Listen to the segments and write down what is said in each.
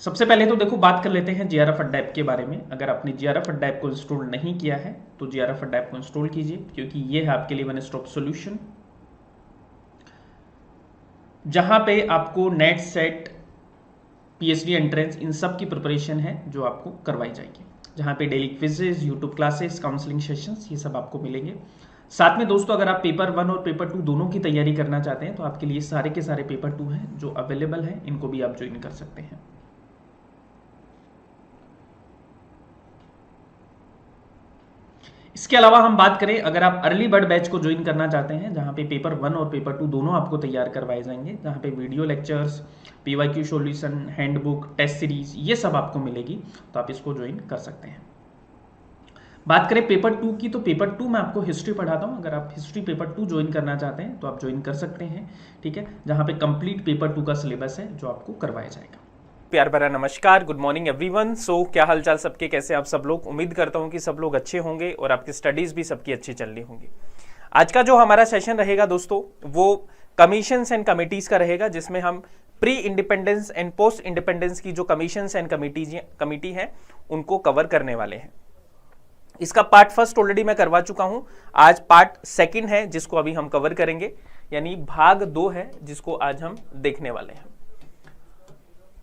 सबसे पहले तो देखो बात कर लेते हैं GRF अड्डा ऐप के बारे में। अगर आपने GRF अड्डा ऐप को इंस्टॉल नहीं किया है तो GRF अड्डा ऐप को इंस्टॉल कीजिए, क्योंकि ये है आपके लिए वन स्टॉप सॉल्यूशन, जहां पे आपको नेट सेट PhD एंट्रेंस इन सब की प्रिपरेशन है जो आपको करवाई जाएगी, जहां पे daily quizzes, YouTube classes, counselling sessions ये सब आपको मिलेंगे। साथ में दोस्तों अगर आप पेपर 1 और पेपर 2 दोनों की तैयारी करना चाहते हैं तो आपके लिए सारे के सारे पेपर 2 हैं जो अवेलेबल हैं, इनको भी आप ज्वाइन कर सकते हैं। इसके अलावा हम बात करें, अगर आप अर्ली बर्ड बैच को ज्वाइन करना चाहते हैं, जहां पे पेपर 1 और पेपर 2 दोनों आपको तैयार करवाए जाएंगे, जहां पे video lectures, PYQ solution, handbook, test series ये सब आपको मिलेगी, तो आप इसको ज्वाइन कर सकते हैं। बात करें पेपर 2 की, तो पेपर 2 मैं आपको हिस्ट्री पढ़ाता हूं। अगर आप हिस्ट्री पेपर 2 ज्वाइन करना चाहते हैं तो आप ज्वाइन कर सकते हैं, ठीक है, जहां पे कंप्लीट पेपर 2 का सिलेबस है जो आपको करवाया जाएगा। प्यार भरा नमस्कार, गुड मॉर्निंग एवरीवन। सो क्या हालचाल सबके, कैसे आप सब लोग? उम्मीद करता हूं कि सब लोग अच्छे होंगे और आपकी स्टडीज भी सबकी अच्छी चल रही होंगी। आज का जो हमारा सेशन रहेगा दोस्तों, वो कमीशंस एंड कमिटीज का रहेगा, जिसमें हम pre independence and post independence की जो कमीशंस एंड कमिटी हैं उनको कवर करने वाले हैं। इसका पार्ट फर्स्ट ऑलरेडी मैं करवा चुका हूं, आज पार्ट सेकंड है जिसको अभी हम कवर करेंगे, यानी भाग 2 है जिसको आज हम देखने वाले हैं।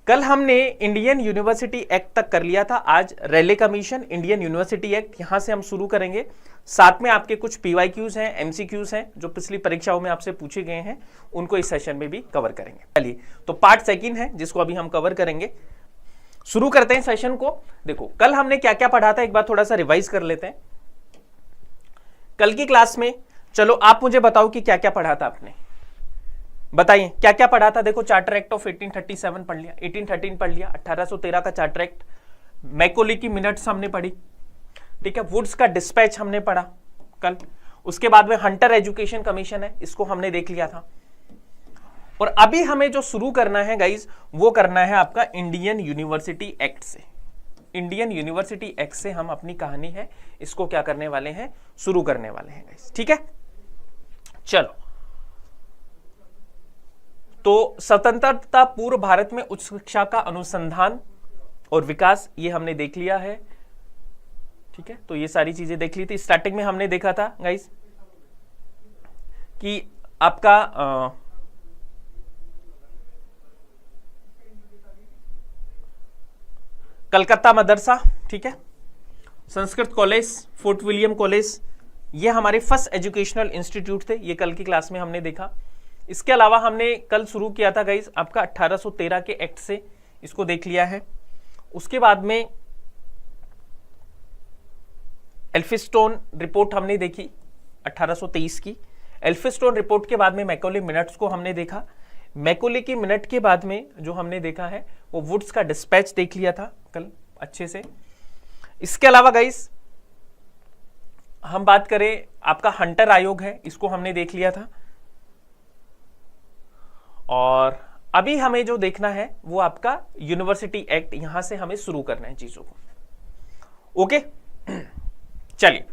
कल हमने इंडियन यूनिवर्सिटी एक्ट तक कर लिया था, आज रेले कमीशन, इंडियन यूनिवर्सिटी एक्ट, यहां से हम शुरू करेंगे। साथ में आपके कुछ PYQs हैं, MCQs हैं जो पिछली परीक्षाओं में आपसे पूछे गए हैं, उनको इस सेशन में भी कवर करेंगे। चलिए, तो पार्ट सेकंड है जिसको अभी हम कवर करेंगे। शुरू करते हैं सेशन को। देखो कल हमने क्या क्या पढ़ा था, एक बार थोड़ा सा रिवाइज कर लेते हैं कल की क्लास में। चलो आप मुझे बताओ कि क्या क्या पढ़ा था आपने, बताइए क्या क्या पढ़ा था। देखो चार्टर एक्ट ऑफ 1837 पढ़ लिया, 1813 पढ़ लिया, 1813 का चार्टर एक्ट, मैकोले की मिनट्स हमने पढ़ी, ठीक है, वुड्स का डिस्पैच हमने पढ़ा कल। उसके बाद में हंटर एजुकेशन कमीशन है, इसको हमने देख लिया था। और अभी हमें जो शुरू करना है गाइज, वो करना है आपका इंडियन यूनिवर्सिटी एक्ट से। इंडियन यूनिवर्सिटी एक्ट से हम अपनी कहानी है इसको क्या करने वाले हैं, शुरू करने वाले हैं गाइज, ठीक है। चलो, तो स्वतंत्रता पूर्व भारत में उच्च शिक्षा का अनुसंधान और विकास, ये हमने देख लिया है, ठीक है। तो ये सारी चीजें देख ली थी। स्टार्टिंग में हमने देखा था गाइस कि आपका कलकत्ता मदरसा, ठीक है, Sanskrit college, Fort William college, ये हमारे फर्स्ट एजुकेशनल इंस्टीट्यूट थे, ये कल की क्लास में हमने देखा। इसके अलावा हमने कल शुरू किया था गाइस आपका 1813 के एक्ट से, इसको देख लिया है। उसके बाद में एल्फिस्टोन रिपोर्ट हमने देखी 1823 की। एल्फिस्टोन रिपोर्ट के बाद में मैकोले मिनट्स को हमने देखा। मैकोले की मिनट के बाद में जो हमने देखा है वो वुड्स का डिस्पैच देख लिया था कल अच्छे से। इसके अलावा गाइस हम बात करें, आपका हंटर आयोग है, इसको हमने देख लिया था। और अभी हमें जो देखना है वो आपका यूनिवर्सिटी एक्ट, यहां से हमें शुरू करना है चीजों को, ओके। चलिए,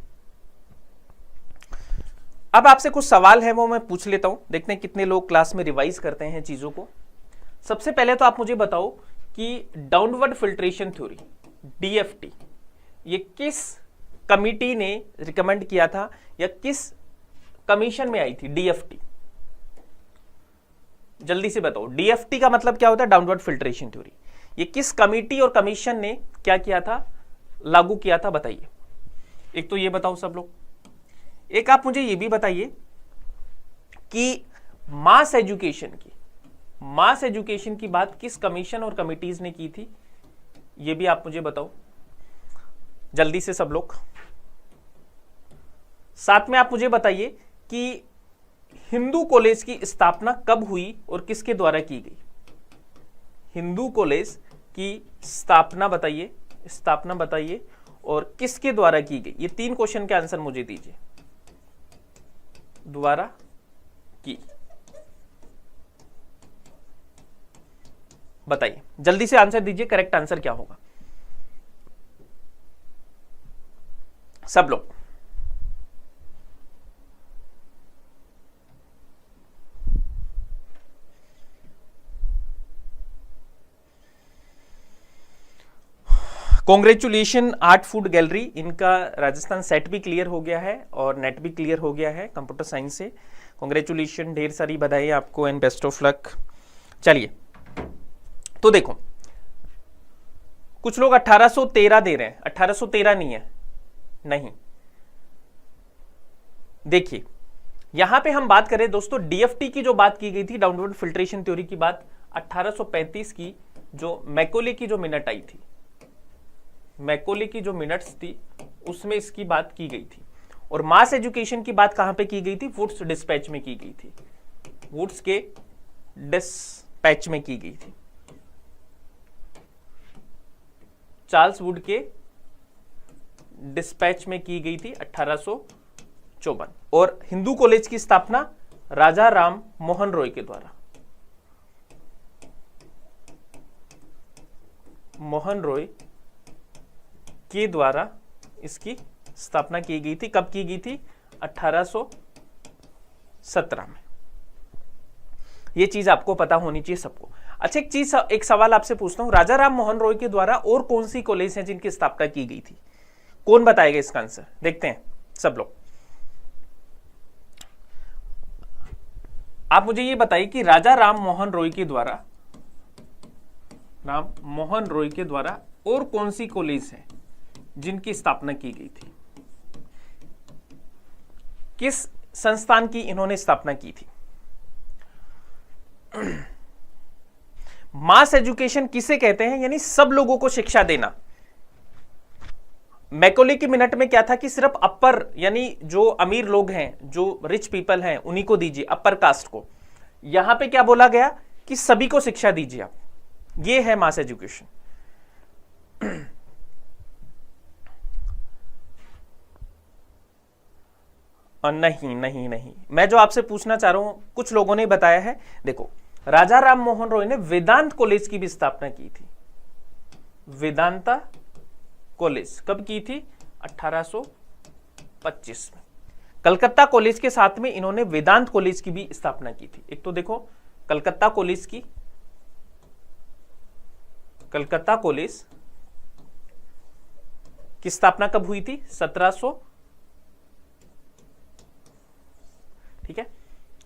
अब आपसे कुछ सवाल है वो मैं पूछ लेता हूं, देखते हैं कितने लोग क्लास में रिवाइज करते हैं चीजों को। सबसे पहले तो आप मुझे बताओ कि डाउनवर्ड फिल्ट्रेशन थ्योरी DFT ये किस कमिटी ने रिकमेंड किया था या किस कमीशन में आई थी DFT? जल्दी से बताओ, DFT का मतलब क्या होता है? Downward filtration theory. ये किस कमिटी और कमीशन ने क्या किया था, लागू किया था, बताइए। एक तो ये बताओ सब लोग। एक आप मुझे ये भी बताइए कि मास एजुकेशन की बात किस कमीशन और कमिटीज ने की थी, ये भी आप मुझे बताओ जल्दी से सब लोग। साथ में आप मुझे बताइए कि हिंदू कॉलेज की स्थापना कब हुई और किसके द्वारा की गई? हिंदू कॉलेज की स्थापना बताइए और किसके द्वारा की गई? ये 3 क्वेश्चन के आंसर मुझे दीजिए। द्वारा की, बताइए जल्दी से आंसर दीजिए, करेक्ट आंसर क्या होगा सब लोग। कॉन्ग्रेचुलेशन आर्ट फूड गैलरी, इनका राजस्थान सेट भी क्लियर हो गया है और नेट भी क्लियर हो गया है कंप्यूटर साइंस से। कॉन्ग्रेचुलेशन, ढेर सारी बधाई आपको एंड बेस्ट ऑफ लक। चलिए तो देखो, कुछ लोग 1813 दे रहे हैं, 1813 नहीं है, नहीं। देखिए यहां पे हम बात करें दोस्तों, डीएफटी की जो बात की गई थी, डाउनवर्ड फिल्ट्रेशन थ्योरी की बात 1835 की, जो मैकोले की जो मिनट आई थी, मैकोले की जो मिनट्स थी उसमें इसकी बात की गई थी। और मास एजुकेशन की बात कहां पे की गई थी? वुड्स डिस्पैच में की गई थी, वुड्स के डिस्पैच में की गई थी, चार्ल्स वुड के डिस्पैच में की गई थी 1854। और हिंदू कॉलेज की स्थापना राजा राम मोहन रॉय के द्वारा, मोहन रॉय के द्वारा इसकी स्थापना की गई थी। कब की गई थी? 1817 में। यह चीज आपको पता होनी चाहिए सबको। अच्छा एक चीज, एक सवाल आपसे पूछता हूं, राजा राम मोहन रॉय के द्वारा और कौन सी कॉलेज हैं जिनकी स्थापना की गई थी? कौन बताएगा इसका आंसर? देखते हैं सब लोग। आप मुझे ये बताइए कि राजा राम मोहन रॉय के द्वारा, राम मोहन रॉय के द्वारा और कौन सी कॉलेज है जिनकी स्थापना की गई थी? किस संस्थान की इन्होंने स्थापना की थी? मास एजुकेशन किसे कहते हैं? यानी सब लोगों को शिक्षा देना। मैकोले की मिनट में क्या था कि सिर्फ अपर, यानी जो अमीर लोग हैं, जो रिच पीपल हैं, उन्हीं को दीजिए, अपर कास्ट को। यहां पे क्या बोला गया कि सभी को शिक्षा दीजिए आप। ये है मास एजुकेशन। नहीं नहीं नहीं, मैं जो आपसे पूछना चाह रहा हूं, कुछ लोगों ने बताया है। देखो, राजा राम मोहन रॉय ने वेदांत कॉलेज की भी स्थापना की थी। वेदांता कॉलेज कब की थी? 1825 में। कलकत्ता कॉलेज के साथ में इन्होंने वेदांत कॉलेज की भी स्थापना की थी। एक तो देखो कलकत्ता कॉलेज की, कलकत्ता कॉलेज की स्थापना कब हुई थी? 1700, ठीक है।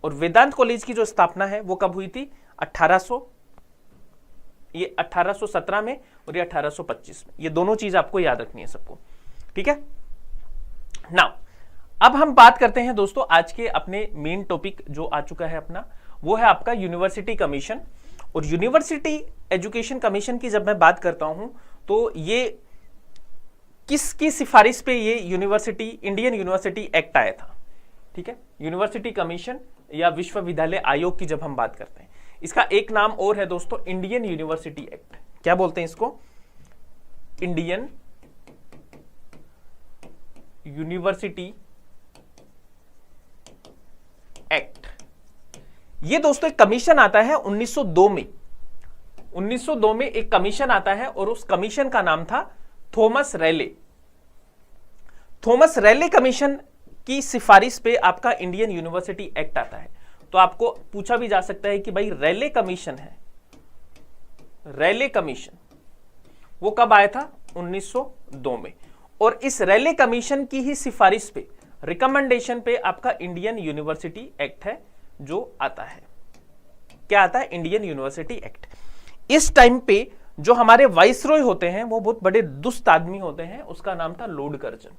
और वेदांत कॉलेज की जो स्थापना है वो कब हुई थी? 1800, ये 1817 में और ये 1825 में। ये दोनों चीज आपको याद रखनी है सबको, ठीक है। नाउ अब हम बात करते हैं दोस्तों, आज के अपने मेन टॉपिक जो आ चुका है अपना, वो है आपका यूनिवर्सिटी कमीशन। और यूनिवर्सिटी एजुकेशन कमीशन की जब मैं बात करता हूं तो ये किसकी सिफारिश पे ये यूनिवर्सिटी, इंडियन यूनिवर्सिटी एक्ट आया था, ठीक है। यूनिवर्सिटी कमीशन या विश्वविद्यालय आयोग की जब हम बात करते हैं, इसका एक नाम और है दोस्तों, इंडियन यूनिवर्सिटी एक्ट। क्या बोलते हैं इसको? Indian university act. ये दोस्तों एक कमीशन आता है 1902 में। 1902 में एक कमीशन आता है और उस कमीशन का नाम था Thomas Raleigh. Thomas Raleigh commission की सिफारिश पे आपका इंडियन यूनिवर्सिटी एक्ट आता है। तो आपको पूछा भी जा सकता है कि भाई रैले कमीशन है, रैले कमीशन वो कब आया था? 1902 में। और इस रैले कमीशन की ही सिफारिश पे, रिकमेंडेशन पे आपका इंडियन यूनिवर्सिटी एक्ट है जो आता है। क्या आता है? Indian university act. इस टाइम पे जो हमारे वाइसरॉय होते हैं वो बहुत बड़े दुष्ट आदमी होते हैं, उसका नाम था लॉर्ड कर्जन।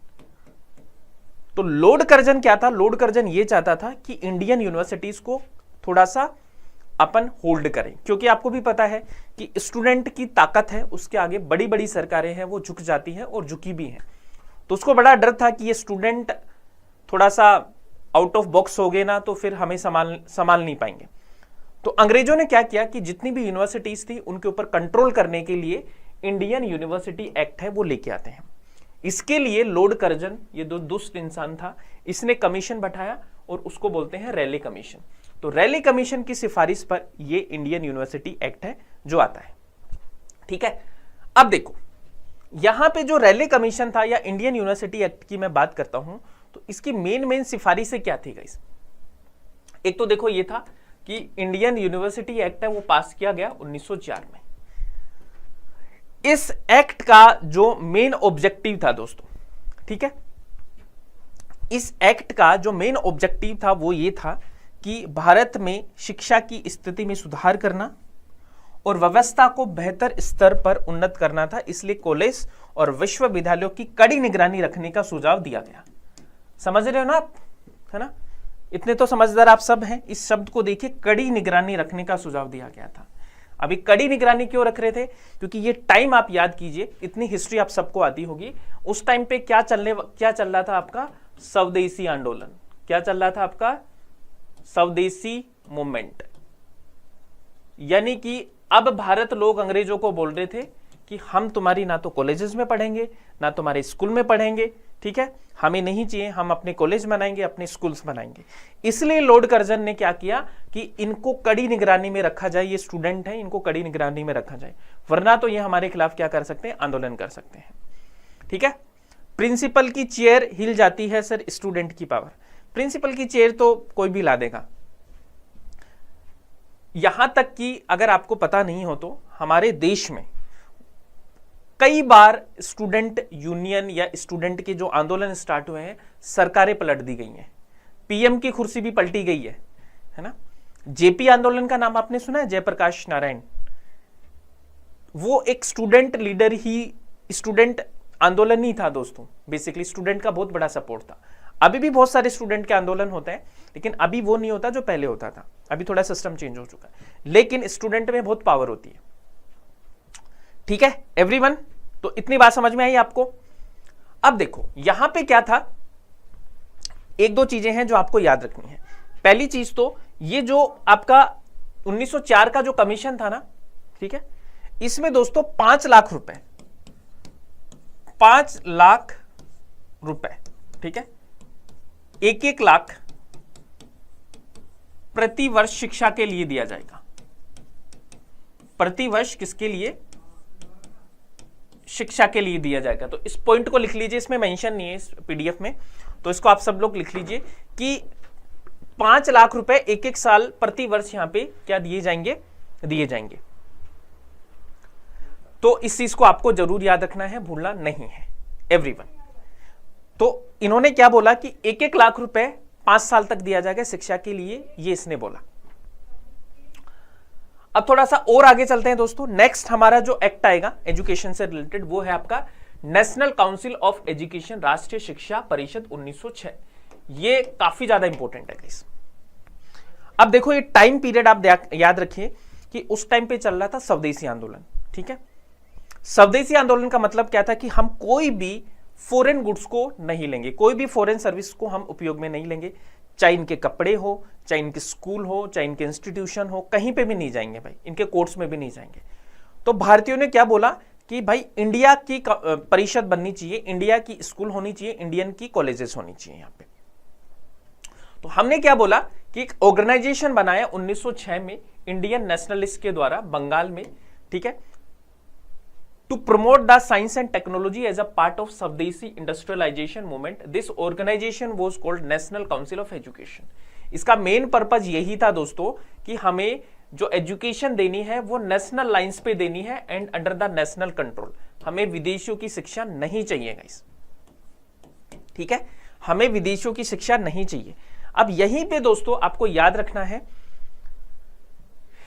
तो लॉर्ड कर्जन क्या था? लॉर्ड कर्जन ये चाहता था कि इंडियन यूनिवर्सिटीज को थोड़ा सा अपन होल्ड करें, क्योंकि आपको भी पता है कि स्टूडेंट की ताकत है, उसके आगे बड़ी बड़ी सरकारें हैं वो झुक जाती हैं और झुकी भी हैं। तो उसको बड़ा डर था कि ये स्टूडेंट थोड़ा सा आउट ऑफ बॉक्स हो गए ना तो फिर हमें संभाल नहीं पाएंगे। तो अंग्रेजों ने क्या किया कि जितनी भी यूनिवर्सिटीज थी उनके ऊपर कंट्रोल करने के लिए इंडियन यूनिवर्सिटी एक्ट है वो लेके आते हैं। इसके लिए लॉर्ड कर्जन, ये दो दुष्ट इंसान था, इसने कमीशन बैठाया और उसको बोलते हैं रैले कमीशन। तो रैले कमीशन की सिफारिश पर ये इंडियन यूनिवर्सिटी एक्ट है जो आता है, ठीक है। अब देखो यहां पे जो रैले कमीशन था या इंडियन यूनिवर्सिटी एक्ट की मैं बात करता हूं तो इसकी मेन सिफारिशें क्या थी गाइस? एक तो देखो ये था कि इंडियन यूनिवर्सिटी एक्ट है वो पास किया गया 1904 में। इस एक्ट का जो मेन ऑब्जेक्टिव था दोस्तों, ठीक है, इस एक्ट का जो मेन ऑब्जेक्टिव था वो ये था कि भारत में शिक्षा की स्थिति में सुधार करना और व्यवस्था को बेहतर स्तर पर उन्नत करना था। इसलिए कॉलेज और विश्वविद्यालयों की कड़ी निगरानी रखने का सुझाव दिया गया। समझ रहे हो ना आप, है ना, इतने तो समझदार आप सब हैं। इस शब्द को देखिए, कड़ी निगरानी रखने का सुझाव दिया गया था। अभी कड़ी निगरानी क्यों रख रहे थे? क्योंकि ये टाइम आप याद कीजिए, इतनी हिस्ट्री आप सबको आती होगी। उस टाइम पे क्या चल रहा था आपका? स्वदेशी आंदोलन। क्या चल रहा था आपका? स्वदेशी मूवमेंट। यानी कि अब भारत लोग अंग्रेजों को बोल रहे थे कि हम तुम्हारी ना तो कॉलेजेस में पढ़ेंगे ना तुम्हारे स्कूल में पढ़ेंगे, ठीक है, हमें नहीं चाहिए, हम अपने कॉलेज बनाएंगे, अपने स्कूल्स बनाएंगे। इसलिए लॉर्ड कर्जन ने क्या किया कि इनको कड़ी निगरानी में रखा जाए, ये स्टूडेंट हैं, इनको कड़ी निगरानी में रखा जाए, वरना तो ये हमारे खिलाफ क्या कर सकते हैं? आंदोलन कर सकते हैं, ठीक है। प्रिंसिपल की चेयर हिल जाती है सर, स्टूडेंट की पावर। प्रिंसिपल की चेयर तो कोई भी ला देगा। यहां तक कि अगर आपको पता नहीं हो तो हमारे देश में कई बार स्टूडेंट यूनियन या स्टूडेंट के जो आंदोलन स्टार्ट हुए हैं, सरकारें पलट दी गई हैं, पीएम की कुर्सी भी पलटी गई है ना। जेपी आंदोलन का नाम आपने सुना है? जयप्रकाश नारायण, वो एक स्टूडेंट लीडर ही, स्टूडेंट आंदोलन ही था दोस्तों। बेसिकली स्टूडेंट का बहुत बड़ा सपोर्ट था। अभी भी बहुत सारे स्टूडेंट के आंदोलन होते हैं, लेकिन अभी वो नहीं होता जो पहले होता था। अभी थोड़ा सिस्टम चेंज हो चुका है, लेकिन स्टूडेंट में बहुत पावर होती है, ठीक है एवरीवन। तो इतनी बात समझ में आई आपको? अब देखो यहां पे क्या था, एक दो चीजें हैं जो आपको याद रखनी है। पहली चीज तो ये जो आपका 1904 का जो कमीशन था ना, ठीक है, इसमें दोस्तों 5 लाख रुपए, 5 लाख रुपए, ठीक है, 1-1 लाख प्रति वर्ष शिक्षा के लिए दिया जाएगा। प्रति वर्ष किसके लिए? शिक्षा के लिए दिया जाएगा। तो इस पॉइंट को लिख लीजिए, इसमें मेंशन नहीं है इस पीडीएफ में, तो इसको आप सब लोग लिख लीजिए कि 5 लाख रुपए 1-1 साल प्रति वर्ष यहां पे क्या दिए जाएंगे? दिए जाएंगे। तो इस चीज को आपको जरूर याद रखना है, भूलना नहीं है एवरीवन। तो इन्होंने क्या बोला कि 1-1 लाख रुपए 5 साल तक दिया जाएगा शिक्षा के लिए, ये इसने बोला। अब थोड़ा सा और आगे चलते हैं दोस्तों। नेक्स्ट हमारा जो एक्ट आएगा एजुकेशन से रिलेटेड, वो है आपका नेशनल काउंसिल ऑफ एजुकेशन, राष्ट्रीय शिक्षा परिषद 1906। ये काफी ज्यादा इंपॉर्टेंट है गाइस। अब देखो ये टाइम पीरियड आप याद रखिए कि उस टाइम पे चल रहा था स्वदेशी आंदोलन, ठीक है। स्वदेशी आंदोलन का मतलब क्या था कि हम कोई भी फॉरेन गुड्स को नहीं लेंगे, कोई भी फॉरेन सर्विस को हम उपयोग में नहीं लेंगे, चाहे इनके कपड़े हो, चाहे इनके स्कूल हो, चाहे इनके इंस्टीट्यूशन हो, कहीं पे भी नहीं जाएंगे भाई, इनके कोर्ट्स में भी नहीं जाएंगे। तो भारतीयों ने क्या बोला कि भाई इंडिया की परिषद बननी चाहिए, इंडिया की स्कूल होनी चाहिए, इंडियन की कॉलेजेस होनी चाहिए यहाँ पे। तो हमने क्या बोला कि एक ऑर्गेनाइजेशन बनाया 1906 में इंडियन नेशनलिस्ट के द्वारा बंगाल में, ठीक है, to promote the science and technology as a part of Swadeshi industrialization movement. This organization was called National Council of Education. इसका मेन पर्पज यही था दोस्तों कि हमें जो एजुकेशन देनी है वो नेशनल लाइंस पे देनी है and under the national control. हमें विदेशियों की शिक्षा नहीं चाहिए गाइस, ठीक है, हमें विदेशियों की शिक्षा नहीं चाहिए। अब यहीं पे दोस्तों आपको याद रखना है,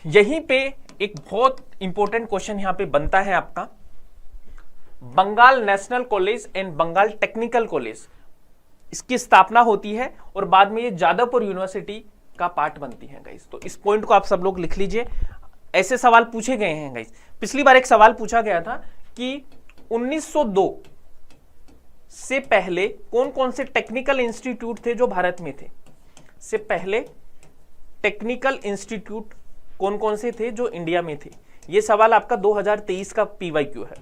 यहीं पे एक बहुत इंपॉर्टेंट क्वेश्चन यहां पे बनता है आपका, Bengal national college and Bengal technical college, इसकी स्थापना होती है और बाद में ये जादवपुर यूनिवर्सिटी का पार्ट बनती है गाइस। तो इस पॉइंट को आप सब लोग लिख लीजिए, ऐसे सवाल पूछे गए हैं गाइस। पिछली बार एक सवाल पूछा गया था कि 1902 से पहले कौन कौन से टेक्निकल इंस्टीट्यूट थे जो भारत में थे, से पहले टेक्निकल इंस्टीट्यूट कौन कौन से थे जो इंडिया में थे। यह सवाल आपका 2023 का पीवाईक्यू है,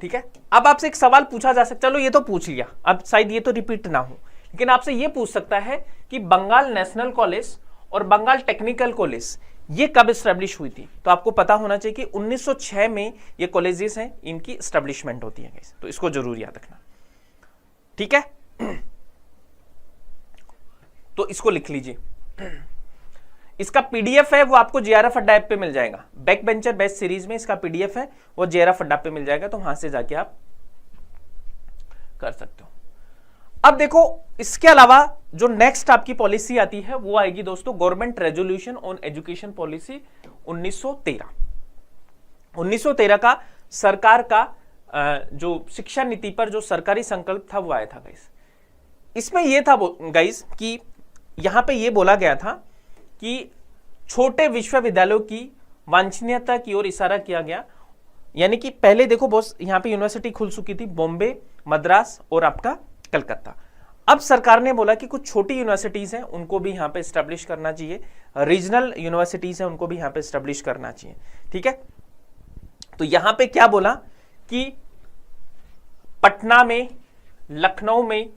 ठीक है। अब आपसे एक सवाल पूछा जा सकता है, चलो ये तो पूछ लिया, अब शायद ये तो रिपीट ना हो, लेकिन आपसे ये पूछ सकता है कि बंगाल नेशनल कॉलेज और बंगाल टेक्निकल कॉलेज ये कब एस्टेब्लिश हुई थी। तो आपको पता होना चाहिए कि 1906 में ये कॉलेजेस हैं, इनकी एस्टेब्लिशमेंट होती है गाइस, तो इसको जरूर याद रखना, ठीक है। तो इसको लिख लीजिए। इसका पीडीएफ है वो आपको जेआरएफ अड्डा ऐप पे मिल जाएगा। बैक बेंचर बेस्ट सीरीज में इसका पीडीएफ है वो जेआरएफ अड्डा पे मिल जाएगा, तो वहां से जाके आप कर सकते हो। अब देखो इसके अलावा जो नेक्स्ट आपकी पॉलिसी आती है वो आएगी दोस्तों government resolution on education policy 1913। 1913 का सरकार का जो शिक्षा नीति पर जो सरकारी संकल्प था वो आया था गाइस। इसमें यह था गाइस कि यहां पे ये बोला गया था कि छोटे विश्वविद्यालयों की वांछनीयता की ओर इशारा किया गया। यानी कि पहले देखो बॉस यहां पे यूनिवर्सिटी खुल चुकी थी, बॉम्बे, मद्रास और आपका कलकत्ता। अब सरकार ने बोला कि कुछ छोटी यूनिवर्सिटीज हैं उनको भी यहां पे एस्टेब्लिश करना चाहिए, रीजनल यूनिवर्सिटीज हैं उनको भी यहां पे एस्टेब्लिश करना चाहिए। ठीक है, तो यहां पे क्या बोला कि पटना में, लखनऊ में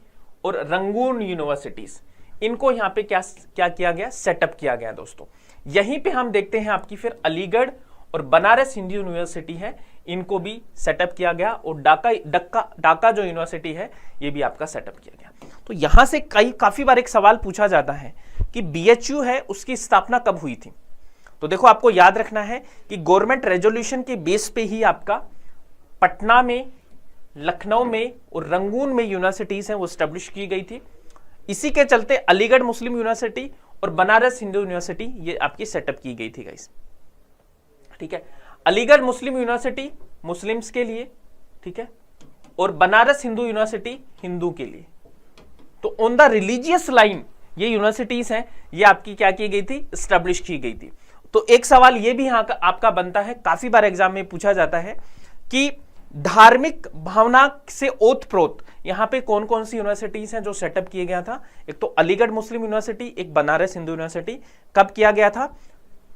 और रंगून यूनिवर्सिटीज, इनको यहां पे क्या किया गया, सेटअप किया गया दोस्तों। यहीं पे हम देखते हैं आपकी फिर अलीगढ़ और बनारस हिंदू यूनिवर्सिटी है, इनको भी सेटअप किया गया, और ढाका जो यूनिवर्सिटी है ये भी आपका सेटअप किया गया। तो यहां से काफी बार एक सवाल पूछा जाता है कि बीएचयू है उसकी स्थापना कब हुई थी। तो देखो आपको याद रखना है कि गवर्नमेंट रेजोल्यूशन के बेस पे ही आपका पटना में, लखनऊ में और रंगून में यूनिवर्सिटीज हैं वो स्टैब्लिश की गई थी। इसी के चलते अलीगढ़ मुस्लिम यूनिवर्सिटी और बनारस हिंदू यूनिवर्सिटी ये आपकी सेटअप की गई थी गाइस। ठीक है, अलीगढ़ मुस्लिम यूनिवर्सिटी मुस्लिम्स के लिए, ठीक है, और बनारस हिंदू यूनिवर्सिटी हिंदू के लिए। तो ऑन द रिलीजियस लाइन ये यूनिवर्सिटीज हैं, ये आपकी क्या की गई थी, स्टैब्लिश की गई थी। तो एक सवाल ये भी यहां का आपका बनता है, काफी बार एग्जाम में पूछा जाता है कि धार्मिक भावना से ओतप्रोत यहां पे कौन कौन सी यूनिवर्सिटीज हैं जो सेटअप किया गया था। एक तो अलीगढ़ मुस्लिम यूनिवर्सिटी, एक बनारस हिंदू यूनिवर्सिटी। कब किया गया था,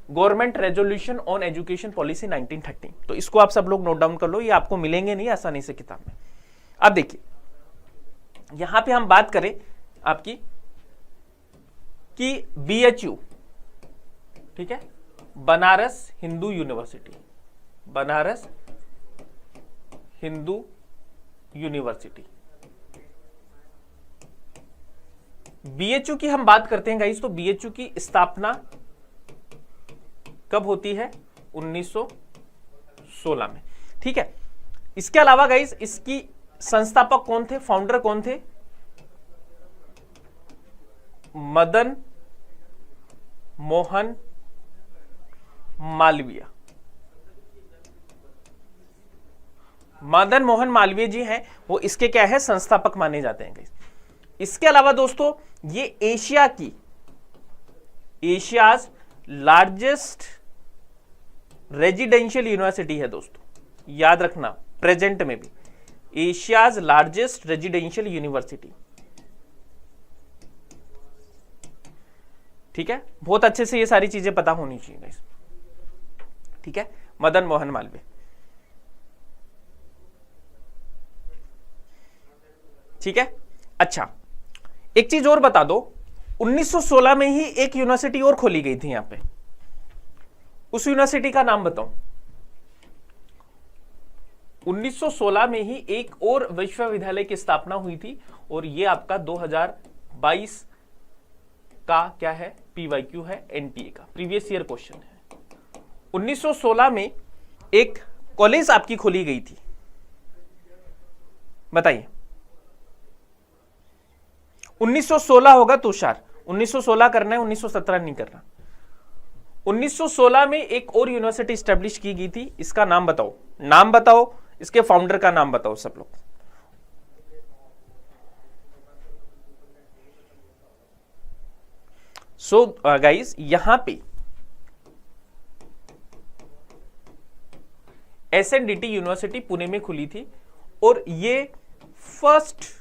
government resolution on education policy 1913। तो इसको आप सब लोग नोट डाउन कर लो, ये आपको मिलेंगे नहीं आसानी से किताब में। अब देखिए यहां पे हम बात करें आपकी कि बीएचयू, ठीक है, Banaras Hindu university, Banaras Hindu university. BHU की हम बात करते हैं गाइस, तो बीएचयू की स्थापना कब होती है, 1916 में। ठीक है, इसके अलावा गाइस इसकी संस्थापक कौन थे, फाउंडर कौन थे, मदन मोहन मालवीय। मदन मोहन मालवीय जी हैं, वो इसके क्या है, संस्थापक माने जाते हैं। इसके अलावा दोस्तों ये एशियाज लार्जेस्ट रेजिडेंशियल यूनिवर्सिटी है दोस्तों, याद रखना, प्रेजेंट में भी एशियाज लार्जेस्ट रेजिडेंशियल यूनिवर्सिटी। ठीक है, बहुत अच्छे से ये सारी चीजें पता होनी चाहिए गाइस। ठीक है, मदन मोहन मालवीय। ठीक है, अच्छा एक चीज और बता दो, 1916 में ही एक यूनिवर्सिटी और खोली गई थी यहां पे, उस यूनिवर्सिटी का नाम बताओ। 1916 में ही एक और विश्वविद्यालय की स्थापना हुई थी, और ये आपका 2022 का क्या है, पीवाईक्यू है, एनटीए का प्रीवियस ईयर क्वेश्चन है। 1916 में एक कॉलेज आपकी खोली गई थी, बताइए। 1916 होगा तुषार, 1916 करना है, 1917 नहीं करना। 1916 में एक और यूनिवर्सिटी स्टैब्लिश की गई थी, इसका नाम बताओ, नाम बताओ, इसके फाउंडर का नाम बताओ सब लोग। सो गाइस यहां पे एसएनडीटी यूनिवर्सिटी पुणे में खुली थी, और ये फर्स्ट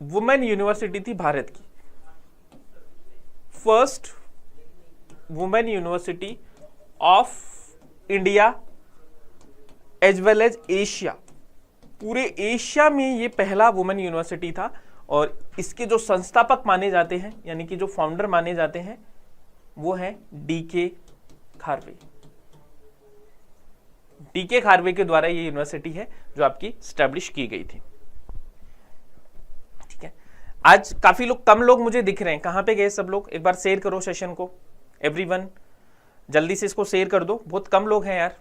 वुमेन यूनिवर्सिटी थी भारत की, first women university of India as well as Asia. पूरे एशिया में ये पहला वुमेन यूनिवर्सिटी था, और इसके जो संस्थापक माने जाते हैं, यानी कि जो फाउंडर माने जाते हैं, वो है डीके खारवे। डीके खारवे के द्वारा ये यूनिवर्सिटी है जो आपकी स्टैब्लिश की गई थी। ठीक है, आज काफी लोग, कम लोग मुझे दिख रहे हैं, कहां पे गए सब लोग? एक बार शेयर करो सेशन को, एवरीवन जल्दी से इसको शेयर कर दो, बहुत कम लोग हैं यार,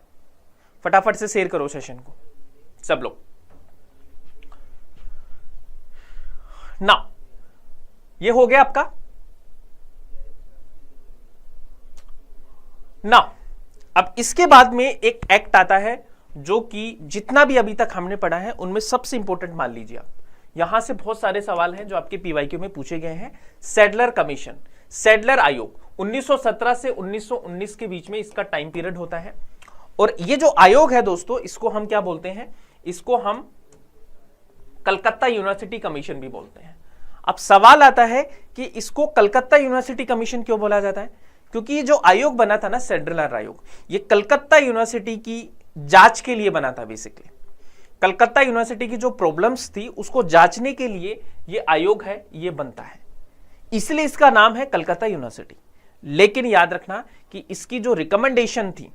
फटाफट से शेयर करो सेशन को सब लोग। ना ये हो गया आपका ना। अब इसके बाद में एक एक्ट आता है जो कि जितना भी अभी तक हमने पढ़ा है उनमें सबसे इंपॉर्टेंट मान लीजिए आप, यहां से बहुत सारे सवाल हैं जो आपके पीवाईक्यू में पूछे गए हैं। सैडलर कमीशन, सैडलर आयोग 1917 से 1919 के बीच में इसका टाइम पीरियड होता है। और ये जो आयोग है दोस्तों, इसको हम क्या बोलते हैं? इसको हम कलकत्ता यूनिवर्सिटी कमीशन भी बोलते हैं। अब सवाल आता है कि इसको कलकत्ता यूनिवर्सिटी कमीशन क्यों बोला जाता है? क्योंकि ये जो आयोग बना था ना, सैडलर आयोग, ये कलकत्ता यूनिवर्सिटी की जांच के लिए बना था। बेसिकली कलकत्ता यूनिवर्सिटी की जो प्रॉब्लम्स थी उसको जांचने के लिए ये आयोग है, ये बनता है, इसलिए इसका नाम है कलकत्ता यूनिवर्सिटी। लेकिन याद रखना कि इसकी जो रिकमेंडेशन थी,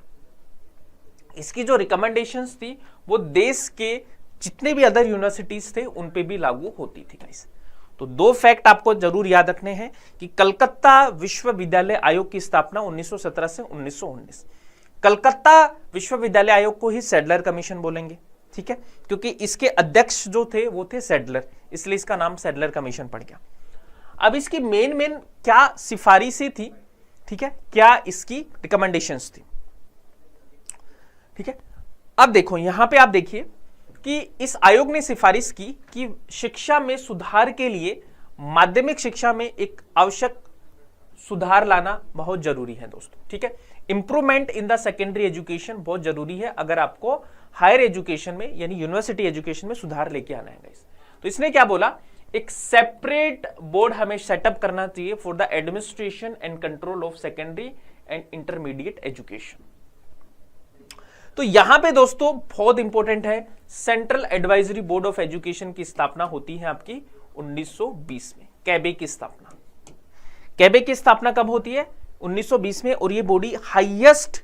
इसकी जो रिकमेंडेशंस थी वो देश के जितने भी अदर यूनिवर्सिटीज थे उन पे भी लागू होती थी गाइस। तो दो फैक्ट आपको जरूर याद रखने हैं कि कलकत्ता विश्वविद्यालय आयोग की स्थापना 1917 से 1919, कलकत्ता विश्वविद्यालय आयोग को ही सैडलर कमीशन बोलेंगे, ठीक है, क्योंकि इसके अध्यक्ष जो थे वो थे सैडलर, इसलिए इसका नाम सैडलर कमीशन पड़ गया। अब इसकी मेन क्या सिफारिशें थी, ठीक है, क्या इसकी रिकमेंडेशंस थी, ठीक है। अब देखो यहां पे आप देखिए कि इस आयोग ने सिफारिश की कि शिक्षा में सुधार के लिए माध्यमिक शिक्षा में एक आवश्यक सुधार लाना बहुत जरूरी है दोस्तों, ठीक है। Improvement in the secondary education बहुत जरूरी है अगर आपको हायर एजुकेशन में यानी यूनिवर्सिटी एजुकेशन में सुधार लेके आना है। तो इसने क्या बोला, एक सेपरेट बोर्ड हमें सेटअप करना चाहिए for the administration and control of secondary and intermediate education. तो यहां पे दोस्तों बहुत इंपॉर्टेंट है, central advisory board of education की स्थापना होती है आपकी 1920 में, कैबे की स्थापना। कैबे की स्थापना कब होती है? 1920 में। और ये बॉडी हाईएस्ट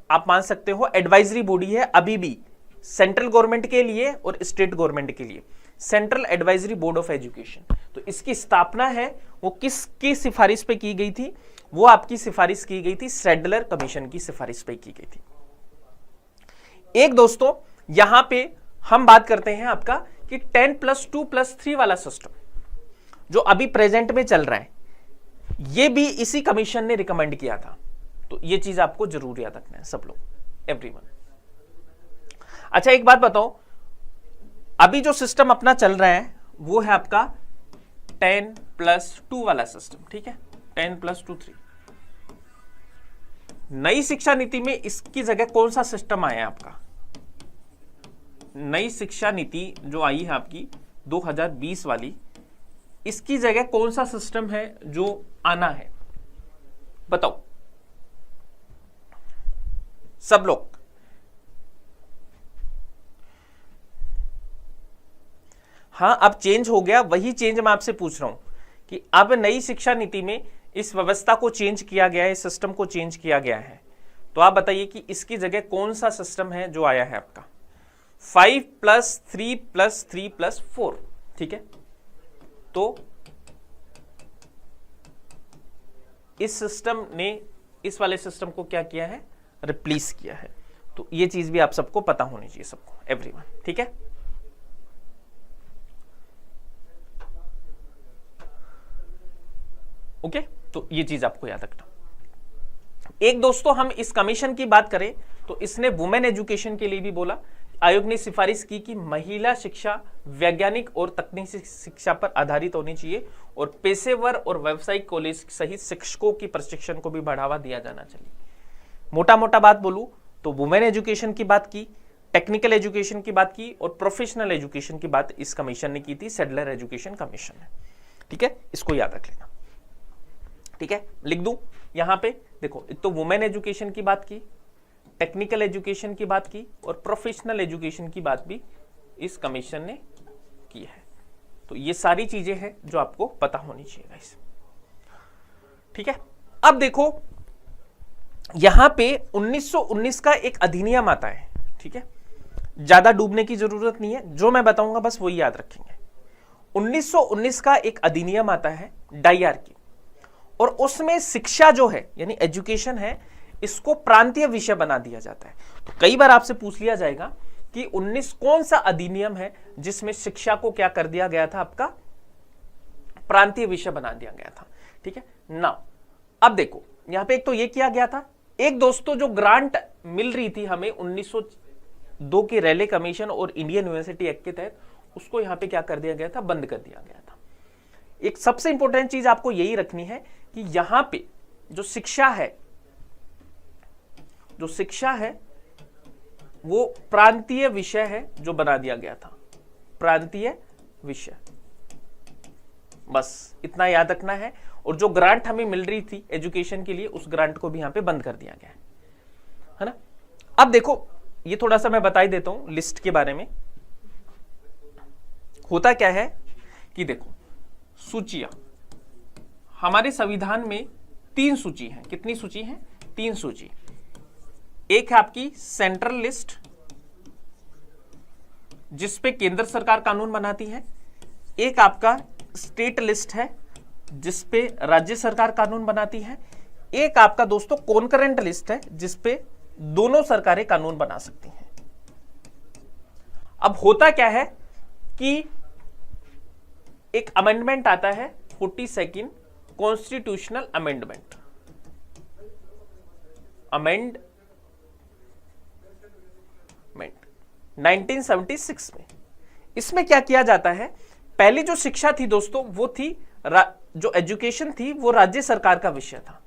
आप मान सकते हो एडवाइजरी बॉडी है अभी भी सेंट्रल गवर्नमेंट के लिए और स्टेट गवर्नमेंट के लिए, central advisory board of education. तो इसकी स्थापना है वो किसकी सिफारिश पे की गई थी? वो आपकी सिफारिश की गई थी सैडलर कमीशन की सिफारिश पे की गई थी। एक दोस्तों यहां पे हम बात करते हैं आपका कि 10+2+3 वाला सिस्टम जो अभी प्रेजेंट में चल रहा है, ये भी इसी कमीशन ने रिकमेंड किया था। तो ये चीज आपको जरूर याद रखना है सब लोग, एवरीवन। अच्छा एक बात बताओ, अभी जो सिस्टम अपना चल रहा है वो है आपका 10+2 वाला सिस्टम, ठीक है, 10+2+3। नई शिक्षा नीति में इसकी जगह कौन सा सिस्टम आया है आपका? नई शिक्षा नीति जो आई है आपकी 2020 वाली, इसकी जगह कौन सा सिस्टम है जो आना है? बताओ सब लोग। हाँ अब चेंज हो गया, वही चेंज मैं आपसे पूछ रहा हूं कि अब नई शिक्षा नीति में इस व्यवस्था को चेंज किया गया है, इस सिस्टम को चेंज किया गया है। तो आप बताइए कि इसकी जगह कौन सा सिस्टम है जो आया है आपका? 5+3+3+4, ठीक है। तो इस सिस्टम ने इस वाले सिस्टम को क्या किया है? रिप्लेस किया है। तो ये चीज भी आप सबको पता होनी चाहिए, सबको, एवरीवन, ठीक है। ओके तो ये चीज आपको याद रखना। एक दोस्तों हम इस कमीशन की बात करें तो इसने वुमेन एजुकेशन के लिए भी बोला। आयोग ने सिफारिश की कि महिला शिक्षा वैज्ञानिक और तकनीकी शिक्षा पर आधारित होनी चाहिए और पेशेवर और व्यावसायिक कॉलेज सहित शिक्षकों की प्रशिक्षण को भी बढ़ावा दिया जाना चाहिए। मोटा मोटा बात बोलूं तो वुमेन एजुकेशन की बात की, टेक्निकल एजुकेशन की बात की और प्रोफेशनल एजुकेशन की बात इस कमीशन ने की थी, सैडलर एजुकेशन कमीशन ने, ठीक है। इसको याद रख लेना, ठीक है। लिख दूं यहां पे, देखो तो वुमेन एजुकेशन की बात की, टेक्निकल एजुकेशन की बात की और प्रोफेशनल एजुकेशन की बात भी इस कमीशन ने की है। तो ये सारी चीजें हैं जो आपको पता होनी चाहिए गाइस, ठीक है। अब देखो यहां पे 1919 का एक अधिनियम आता है, ठीक है। ज्यादा डूबने की जरूरत नहीं है, जो मैं बताऊंगा बस वही याद रखेंगे, 1919 का एक अधिनियम आता है डायरकी, और उसमें शिक्षा जो है यानी एजुकेशन है इसको प्रांतीय विषय बना दिया जाता है। तो कई बार आपसे पूछ लिया जाएगा कि 19 कौन सा अधिनियम है जिसमें शिक्षा को क्या कर दिया गया था, आपका प्रांतीय विषय बना दिया गया था। ठीक है ना। अब देखो यहां पे एक तो ये किया गया था, एक दोस्तों जो ग्रांट मिल रही थी हमें 1902 के रैले कमीशन और इंडियन यूनिवर्सिटी एक्ट के तहत, उसको यहां पे क्या कर दिया गया था, बंद कर दिया गया था। एक सबसे इंपॉर्टेंट चीज आपको यही रखनी है कि यहां पे जो शिक्षा है वो प्रांतीय विषय है जो बना दिया गया था, प्रांतीय विषय, बस इतना याद रखना है। और जो ग्रांट हमें मिल रही थी एजुकेशन के लिए, उस ग्रांट को भी यहां पे बंद कर दिया गया है ना। अब देखो ये थोड़ा सा मैं बता ही देता हूं लिस्ट के बारे में। होता क्या है कि देखो सूचियां, हमारे संविधान में 3 सूची है। कितनी सूची है? 3 सूची। एक है आपकी सेंट्रल लिस्ट जिस पे केंद्र सरकार कानून बनाती है, एक आपका स्टेट लिस्ट है जिस पे राज्य सरकार कानून बनाती है, एक आपका दोस्तों कॉन्करेंट लिस्ट है जिस पे दोनों सरकारें कानून बना सकती हैं। अब होता क्या है कि एक अमेंडमेंट आता है 42nd कॉन्स्टिट्यूशनल अमेंडमेंट, 1976 में। इसमें क्या किया जाता है, पहले जो शिक्षा थी दोस्तों वो थी जो एजुकेशन थी वो राज्य सरकार का विषय था।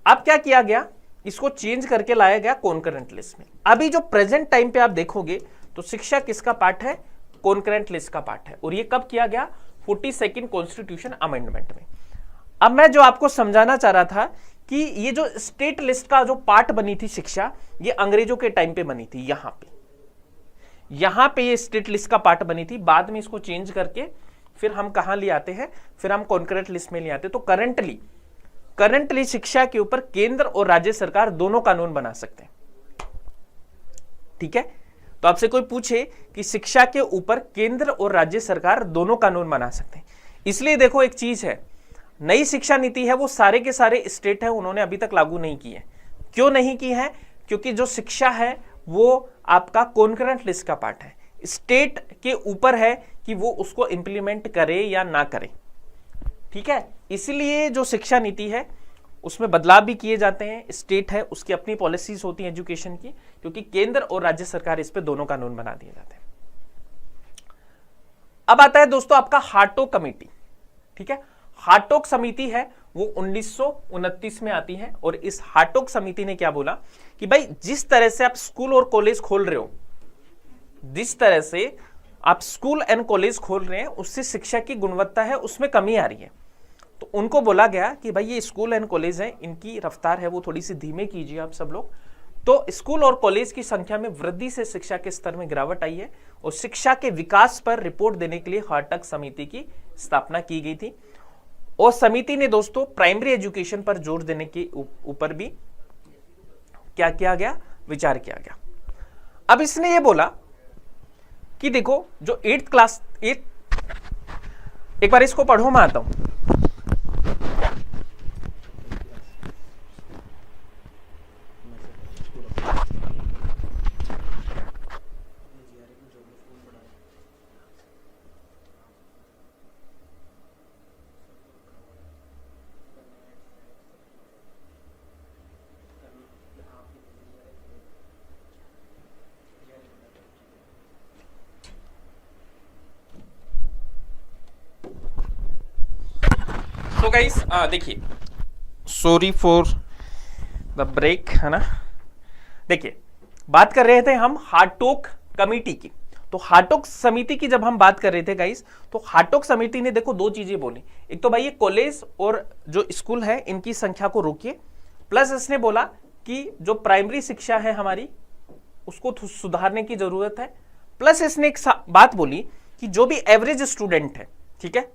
अब क्या किया गया, इसको चेंज करके लाया गया कॉन्करेंट लिस्ट में। अभी जो प्रेजेंट टाइम पे आप देखोगे तो शिक्षा किसका पार्ट है, कॉन्करेंट लिस्ट का पार्ट है। और ये कब किया गया, 42nd कॉन्स्टिट्यूशन अमेंडमेंट में। अब मैं जो आपको समझाना चाह रहा था कि ये जो स्टेट लिस्ट का जो पार्ट बनी थी शिक्षा, ये अंग्रेजों के टाइम पे बनी थी। यहां पे ये स्टेट लिस्ट का पार्ट बनी थी, बाद में इसको चेंज करके फिर हम कहां ले आते हैं, फिर हम कॉन्करेंट लिस्ट में ले आते हैं। तो करंटली शिक्षा के ऊपर केंद्र और राज्य सरकार दोनों कानून बना सकते हैं। ठीक है, तो आपसे कोई पूछे कि शिक्षा के ऊपर केंद्र और राज्य सरकार दोनों कानून बना सकते हैं। इसलिए देखो एक चीज है, नई शिक्षा नीति है वो सारे के सारे स्टेट है उन्होंने अभी तक लागू नहीं की है। क्यों नहीं की है, क्योंकि जो शिक्षा है वो आपका कॉन्करेंट लिस्ट का पार्ट है, स्टेट के ऊपर है कि वो उसको इंप्लीमेंट करे या ना करे। ठीक है, इसलिए जो शिक्षा नीति है उसमें बदलाव भी किए जाते हैं। स्टेट है उसकी अपनी पॉलिसीज होती हैं एजुकेशन की, क्योंकि केंद्र और राज्य सरकार इस पे दोनों कानून बना दिए जाते हैं। अब आता है दोस्तों आपका हार्टोग कमेटी। ठीक है, हार्टोग समिति है वो 1929 में आती है। और इस हार्टोग समिति ने क्या बोला कि भाई जिस तरह से आप स्कूल और कॉलेज खोल रहे हो, जिस तरह से आप स्कूल एंड कॉलेज खोल रहे हैं उससे शिक्षा की गुणवत्ता है उसमें कमी आ रही है। तो उनको बोला गया कि भाई ये स्कूल एंड कॉलेज है, इनकी रफ्तार है वो थोड़ी सी धीमे कीजिए आप सब लोग। तो स्कूल और कॉलेज की संख्या में वृद्धि से शिक्षा के स्तर में गिरावट आई है और शिक्षा के विकास पर रिपोर्ट देने के लिए हार्टोग समिति की स्थापना की गई थी। और समिति ने दोस्तों प्राइमरी एजुकेशन पर जोर देने के ऊपर भी क्या किया गया, विचार किया गया। अब इसने ये बोला कि देखो जो 8th क्लास, एक बार इसको पढ़ो, मैं आता हूं। तो गाइस देखिए, सॉरी फॉर द ब्रेक, है ना। देखिए बात कर रहे थे हम हार्टोग कमेटी की। तो हार्टोग समिति की जब हम बात कर रहे थे गाइस, तो हार्टोग समिति ने देखो 2 चीजें बोली। एक तो भाई ये कॉलेज और जो स्कूल है इनकी संख्या को रोकिए, प्लस इसने बोला कि जो प्राइमरी शिक्षा है हमारी उसको सुधारने की जरूरत है। प्लस इसने एक बात बोली कि जो भी एवरेज स्टूडेंट है, ठीक है,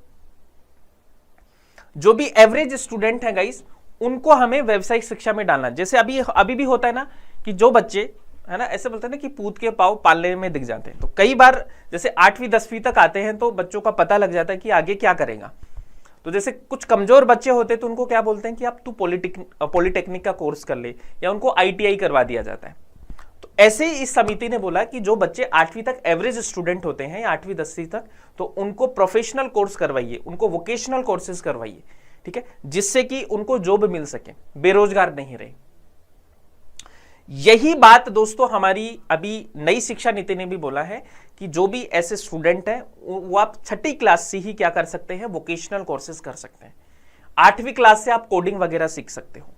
जो भी एवरेज स्टूडेंट है गाइस, उनको हमें व्यावसायिक शिक्षा में डालना। जैसे अभी भी होता है ना कि जो बच्चे है ना, ऐसे बोलते हैं ना कि पूत के पाँव पालने में दिख जाते हैं। तो कई बार जैसे 8वीं 10वीं तक आते हैं तो बच्चों का पता लग जाता है कि आगे क्या करेगा। तो जैसे कुछ कमजोर बच्चे होते हैं तो उनको क्या बोलते हैं कि आप तू पॉलिटेक्निक का कोर्स कर ले, या उनको ITI करवा दिया जाता है। तो ऐसे ही इस समिति ने बोला कि जो बच्चे 8वीं तक एवरेज स्टूडेंट होते हैं या 8वीं 10वीं तक, तो उनको प्रोफेशनल कोर्स करवाइए, उनको वोकेशनल कोर्सेज करवाइए, ठीक है, जिससे कि उनको जॉब मिल सके, बेरोजगार नहीं रहे। यही बात दोस्तों हमारी अभी नई शिक्षा नीति ने भी बोला है कि जो भी ऐसे स्टूडेंट हैं वो आप 6ठी क्लास से ही क्या कर सकते हैं, वोकेशनल कोर्सेज कर सकते हैं। 8वीं क्लास से आप कोडिंग वगैरह सीख सकते हो।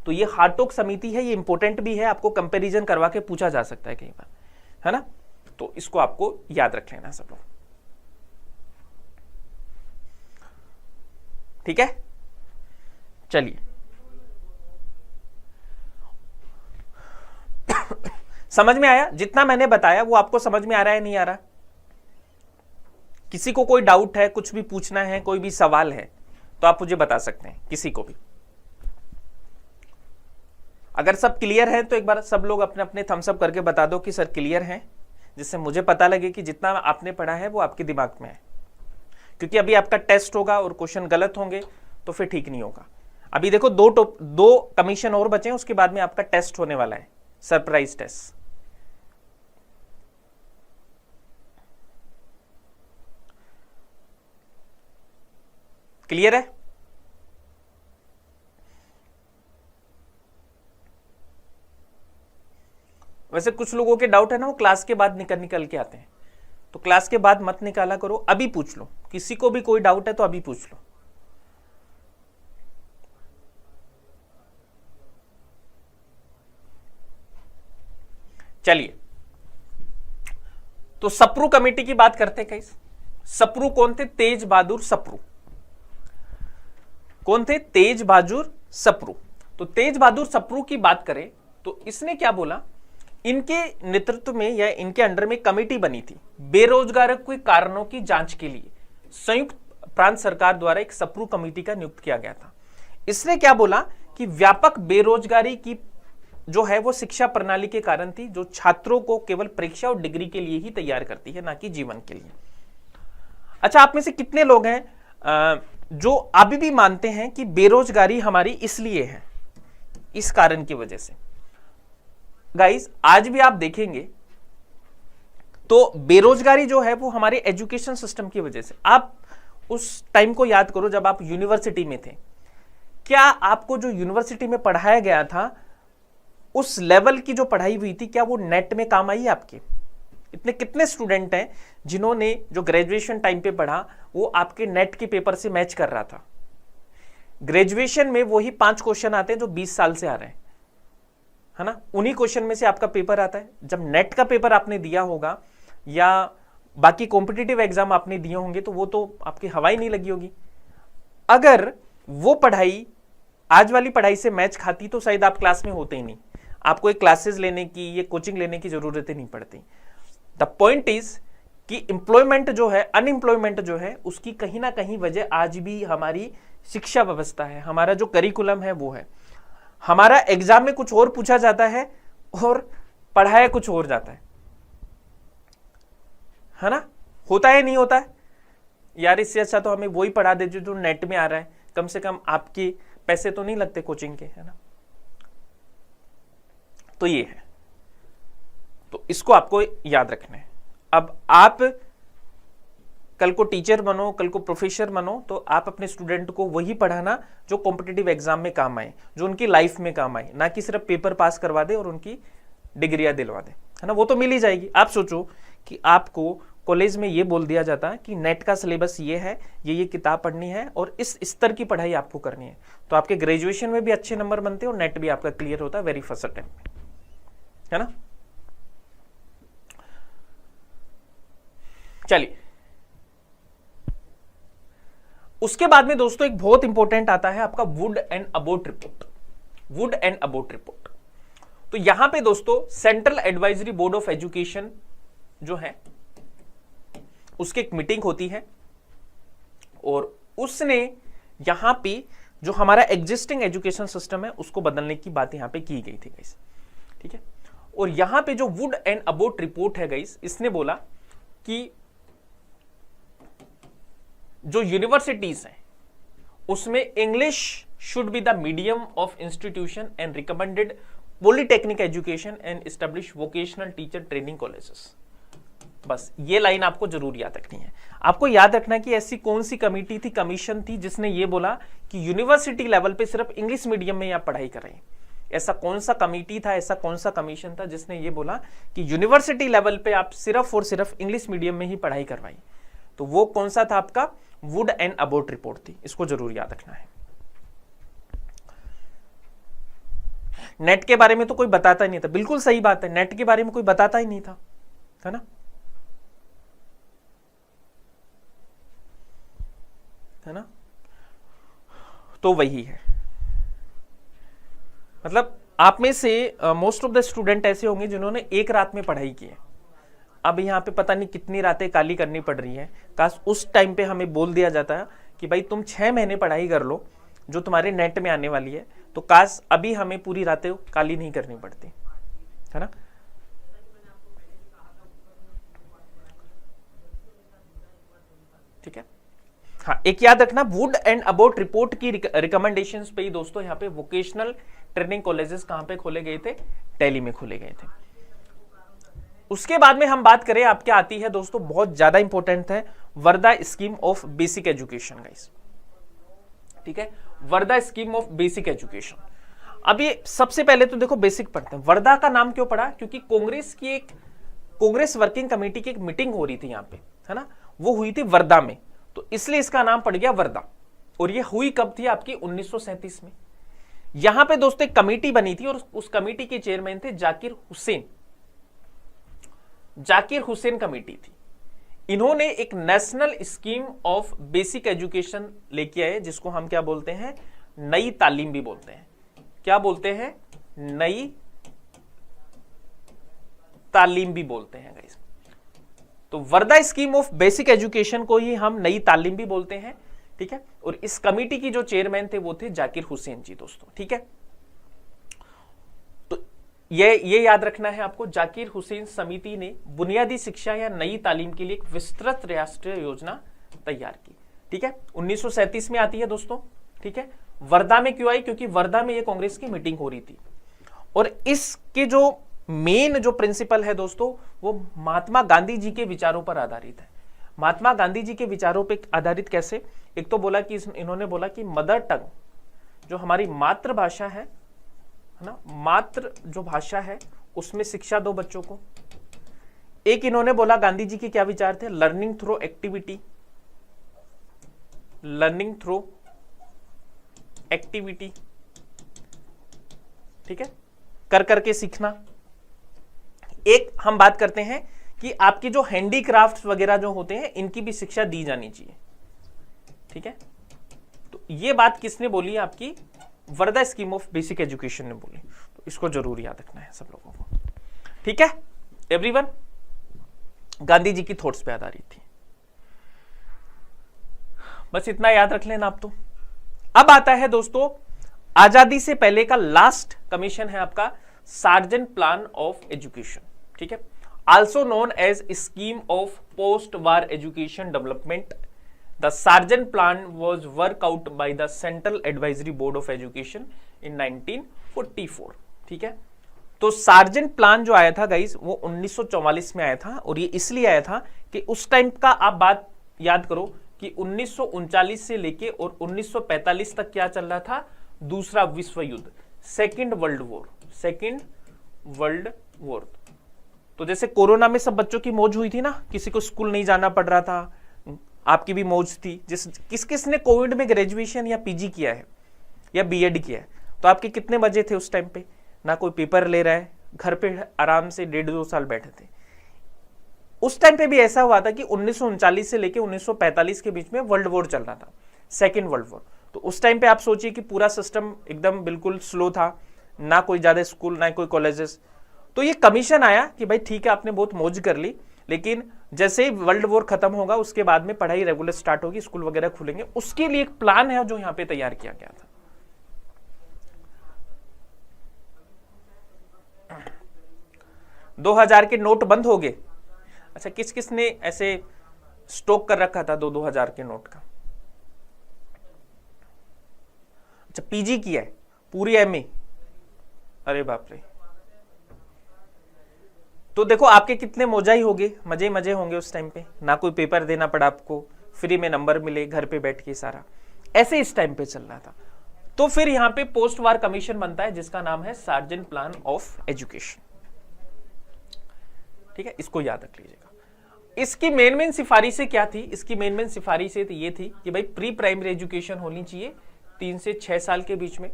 तो ये हार्टोक समिति है, ये इंपॉर्टेंट भी है, आपको कंपैरिजन करवा के पूछा जा सकता है कई बार, है ना। तो इसको आपको याद रख लेना सब लोग, ठीक है। चलिए समझ में आया? जितना मैंने बताया वो आपको समझ में आ रहा है, नहीं आ रहा? किसी को कोई डाउट है, कुछ भी पूछना है, कोई भी सवाल है तो आप मुझे बता सकते हैं, किसी को भी। अगर सब क्लियर है तो एक बार सब लोग अपने अपने थम्स अप करके बता दो कि सर क्लियर है, जिससे मुझे पता लगे कि जितना आपने पढ़ा है वो आपके दिमाग में है। क्योंकि अभी आपका टेस्ट होगा और क्वेश्चन गलत होंगे तो फिर ठीक नहीं होगा। अभी देखो दो कमीशन और बचे हैं, उसके बाद में आपका टेस्ट होने वाला है, सरप्राइज टेस्ट। क्लियर है? वैसे कुछ लोगों के डाउट है ना, वो क्लास के बाद निकल के आते हैं, तो क्लास के बाद मत निकाला करो, अभी पूछ लो। किसी को भी कोई डाउट है तो अभी पूछ लो। चलिए, तो सप्रू कमेटी की बात करते हैं। कैसे सप्रू कौन थे? तेज बहादुर सप्रू। कौन थे? तेज बहादुर सप्रू। तो तेज बहादुर सप्रू की बात करें तो इसने क्या बोला, इनके नेतृत्व में या इनके अंडर में कमेटी बनी थी बेरोजगार के कारणों की जांच के लिए। संयुक्त प्रांत सरकार द्वारा एक सप्रू कमेटी का नियुक्त किया गया था। इसने क्या बोला कि व्यापक बेरोजगारी की जो है वो शिक्षा प्रणाली के कारण थी, जो छात्रों को केवल परीक्षा और डिग्री के लिए ही तैयार करती है, ना कि जीवन के लिए। अच्छा, आप में से कितने लोग हैं जो अभी भी मानते हैं कि बेरोजगारी हमारी इसलिए है, इस कारण की वजह से? गाइस, आज भी आप देखेंगे तो बेरोजगारी जो है वो हमारे एजुकेशन सिस्टम की वजह से। आप उस टाइम को याद करो जब आप यूनिवर्सिटी में थे। क्या आपको जो यूनिवर्सिटी में पढ़ाया गया था, उस लेवल की जो पढ़ाई हुई थी, क्या वो नेट में काम आई आपके? इतने कितने स्टूडेंट हैं जिन्होंने जो ग्रेजुएशन टाइम पे पढ़ा वो आपके नेट के पेपर से मैच कर रहा था? ग्रेजुएशन में वही 5 क्वेश्चन आते हैं जो 20 साल से आ रहे हैं, है ना। उन्हीं क्वेश्चन में से आपका पेपर आता है। जब नेट का पेपर आपने दिया होगा या बाकी कॉम्पिटिटिव एग्जाम आपने दिए होंगे तो वो तो आपकी हवाई नहीं लगी होगी। अगर वो पढ़ाई आज वाली पढ़ाई से मैच खाती तो शायद आप क्लास में होते ही नहीं, आपको एक क्लासेस लेने की, ये कोचिंग लेने की जरूरत ही नहीं पड़ती। द पॉइंट इज कि एम्प्लॉयमेंट जो है, अनएम्प्लॉयमेंट जो है, उसकी कहीं ना कहीं वजह आज भी हमारी शिक्षा व्यवस्था है, हमारा जो करिकुलम है वो है। हमारा एग्जाम में कुछ और पूछा जाता है और पढ़ाया कुछ और जाता है ना। होता है नहीं होता है यार? इससे अच्छा तो हमें वही पढ़ा दे जो नेट में आ रहा है, कम से कम आपके पैसे तो नहीं लगते कोचिंग के, है ना। तो ये है, तो इसको आपको याद रखना है। अब आप कल को टीचर बनो, कल को प्रोफेसर बनो, तो आप अपने स्टूडेंट को वही पढ़ाना जो कॉम्पिटिटिव एग्जाम में काम आए, जो उनकी लाइफ में काम आए, ना कि सिर्फ पेपर पास करवा दे और उनकी डिग्रियां दिलवा दे, है ना। वो तो मिल ही जाएगी। आप सोचो कि आपको कॉलेज में ये बोल दिया जाता है कि नेट का सिलेबस ये है, ये किताब पढ़नी है और इस स्तर की पढ़ाई आपको करनी है, तो आपके ग्रेजुएशन में भी अच्छे नंबर बनते हैं और नेट भी आपका क्लियर होता है वेरी फर्स्ट अटेम्प्ट में, है ना। चलिए, उसके बाद में दोस्तों एक बहुत इंपॉर्टेंट आता है आपका would and abode report. Would and abode report, तो यहां पे दोस्तों central advisory board of education जो है उसकी एक मीटिंग होती है और उसने यहां पे जो हमारा एग्जिस्टिंग एजुकेशन सिस्टम है उसको बदलने की बात यहां पे की गई थी गाइस, ठीक है। और यहां पे जो वुड एंड अबोट रिपोर्ट है गाइस, इसने बोला कि जो यूनिवर्सिटीज हैं उसमें English should be the medium of institution and recommended polytechnic education and establish vocational teacher training colleges. बस ये लाइन आपको जरूर याद रखनी है। आपको याद रखना है कि ऐसी कौन सी कमेटी थी, कमीशन थी, जिसने ये बोला कि यूनिवर्सिटी लेवल पे सिर्फ इंग्लिश मीडियम में आप पढ़ाई करें। ऐसा कौन सा कमेटी था, ऐसा कौन सा कमीशन था जिसने ये बोला कि यूनिवर्सिटी लेवल पे आप सिर्फ और सिर्फ इंग्लिश मीडियम में ही पढ़ाई करवाई? तो वो कौन सा था? आपका वुड एंड अबोट रिपोर्ट थी। इसको जरूर याद रखना है। नेट के बारे में तो कोई बताता ही नहीं था, बिल्कुल सही बात है, नेट के बारे में कोई बताता ही नहीं था, है ना? है ना? तो वही है, मतलब आप में से मोस्ट ऑफ द स्टूडेंट ऐसे होंगे जिन्होंने एक रात में पढ़ाई की है। अब यहाँ पे पता नहीं कितनी रातें काली करनी पड़ रही हैं। काश उस टाइम पे हमें बोल दिया जाता है कि भाई तुम 6 महीने पढ़ाई कर लो जो तुम्हारे नेट में आने वाली है, तो काश अभी हमें पूरी रातें काली नहीं करनी पड़ती, है ना? ठीक है, हाँ, एक याद रखना, वुड एंड अबाउट रिपोर्ट की रिकमेंडेशंस पे ही दोस्तों यहाँ पे वोकेशनल ट्रेनिंग कॉलेजेस कहां पे खोले गए थे? दिल्ली में खोले गए थे। उसके बाद में हम बात करें, आपके आती है दोस्तों, बहुत ज्यादा इंपॉर्टेंट है, Wardha scheme of basic education guys. ठीक है, Wardha scheme of basic education. अब ये सबसे पहले तो देखो बेसिक पढ़ते हैं। वर्धा का नाम क्यों पड़ा? क्योंकि कांग्रेस वर्किंग कमेटी की एक मीटिंग हो रही थी यहाँ पे, है ना? वो हुई थी वर्धा में, तो इसलिए इसका नाम पड़ गया वर्धा। और ये हुई कब थी? आपकी 1937 में। यहां पे दोस्तों एक कमेटी बनी थी और उस कमेटी के चेयरमैन थे जाकिर हुसैन कमेटी थी। इन्होंने एक national scheme of basic education लेके आए, जिसको हम क्या बोलते हैं? नई तालीम भी बोलते हैं। क्या बोलते हैं? नई तालीम भी बोलते हैं गाइस। तो Wardha scheme of basic education को ही हम नई तालीम भी बोलते हैं। ठीक है, और इस कमेटी की जो चेयरमैन थे वो थे जाकिर हुसैन जी दोस्तों। ठीक है, तो ये याद रखना है आपको, जाकिर हुसैन समिति ने बुनियादी शिक्षा या नई तालीम के लिए एक विस्तृत राष्ट्रीय योजना तैयार की। ठीक है, 1937 में आती है दोस्तों। ठीक है, वर्धा में क्यों आई? क्योंकि वर्धा में ये कांग्रेस की मीटिंग हो रही थी और इसके जो मेन जो प्रिंसिपल है दोस्तों, वो महात्मा गांधी जी के विचारों पर आधारित है। महात्मा गांधी जी के विचारों पर आधारित कैसे? एक तो बोला कि इन्होंने बोला कि मदर टंग, जो हमारी मातृभाषा है ना, मातृ जो भाषा है, उसमें शिक्षा दो बच्चों को। एक इन्होंने बोला, गांधी जी के क्या विचार थे? Learning through activity, learning through activity. ठीक है, कर करके सीखना। एक हम बात करते हैं कि आपकी जो हैंडीक्राफ्ट्स वगैरह जो होते हैं, इनकी भी शिक्षा दी जानी चाहिए। ठीक है, तो ये बात किसने बोली? आपकी Wardha scheme of basic education ने बोली। तो इसको जरूर याद रखना है सब लोगों को। ठीक है एवरीवन, गांधी जी की थॉट्स पे आधारित थी। बस इतना याद रख लेना आप तो। अब आता है दोस्तों आजादी से पहले का लास्ट कमीशन है आपका सार्जेंट प्लान ऑफ एजुकेशन। ठीक है, also known as scheme of post war education development. The Sargent plan was work out by the central advisory board of education in 1944। ठीक है, तो सार्जेंट प्लान जो आया था गाइस, वो 1944 में आया था और ये इसलिए आया था कि उस टाइम का आप बात याद करो कि 1939 से लेके और 1945 तक क्या चल रहा था? दूसरा विश्व युद्ध, सेकेंड वर्ल्ड वॉर। तो जैसे कोरोना में सब बच्चों की मौज हुई थी ना, किसी को स्कूल नहीं जाना पड़ रहा था, आपकी भी मौज थी। किसने कोविड में ग्रेजुएशन या पीजी किया है या बीएड किया है? तो आपके कितने मजे थे उस टाइम पे? ना कोई पेपर ले रहा है, घर पे आराम से 1.5-2 साल बैठे थे। उस टाइम पे भी ऐसा हुआ था कि 1939 से लेके 1945 के बीच में वर्ल्ड वॉर चल रहा था, सेकेंड वर्ल्ड वॉर। तो उस टाइम पे आप सोचिए कि पूरा सिस्टम एकदम बिल्कुल स्लो था, ना कोई ज्यादा स्कूल ना कोई कॉलेजेस। तो ये कमीशन आया कि भाई ठीक है, आपने बहुत मौज कर ली, लेकिन जैसे ही वर्ल्ड वॉर खत्म होगा उसके बाद में पढ़ाई रेगुलर स्टार्ट होगी, स्कूल वगैरह खुलेंगे। उसके लिए एक प्लान है जो यहाँ पे तैयार किया गया था। 2000 के नोट बंद हो गए। अच्छा, किस किस ने ऐसे स्टॉक कर रखा था 2000 के नोट का? अच्छा, पीजी किया है, पूरी एमए, अरे बाप रे। तो देखो आपके कितने मौजाई हो गए, मजे मजे होंगे उस टाइम पे, ना कोई पेपर देना पड़ा आपको, फ्री में नंबर मिले घर पे बैठ के सारा, ऐसे इस टाइम पे चल रहा था। तो फिर यहाँ पे पोस्ट वार कमीशन बनता है जिसका नाम है सार्जेंट प्लान ऑफ एजुकेशन। ठीक है, इसको याद रख लीजिएगा। इसकी मेन सिफारिशें क्या थी? इसकी मेन सिफारिशें ये थी कि भाई प्री प्राइमरी एजुकेशन होनी चाहिए 3 से 6 साल के बीच में।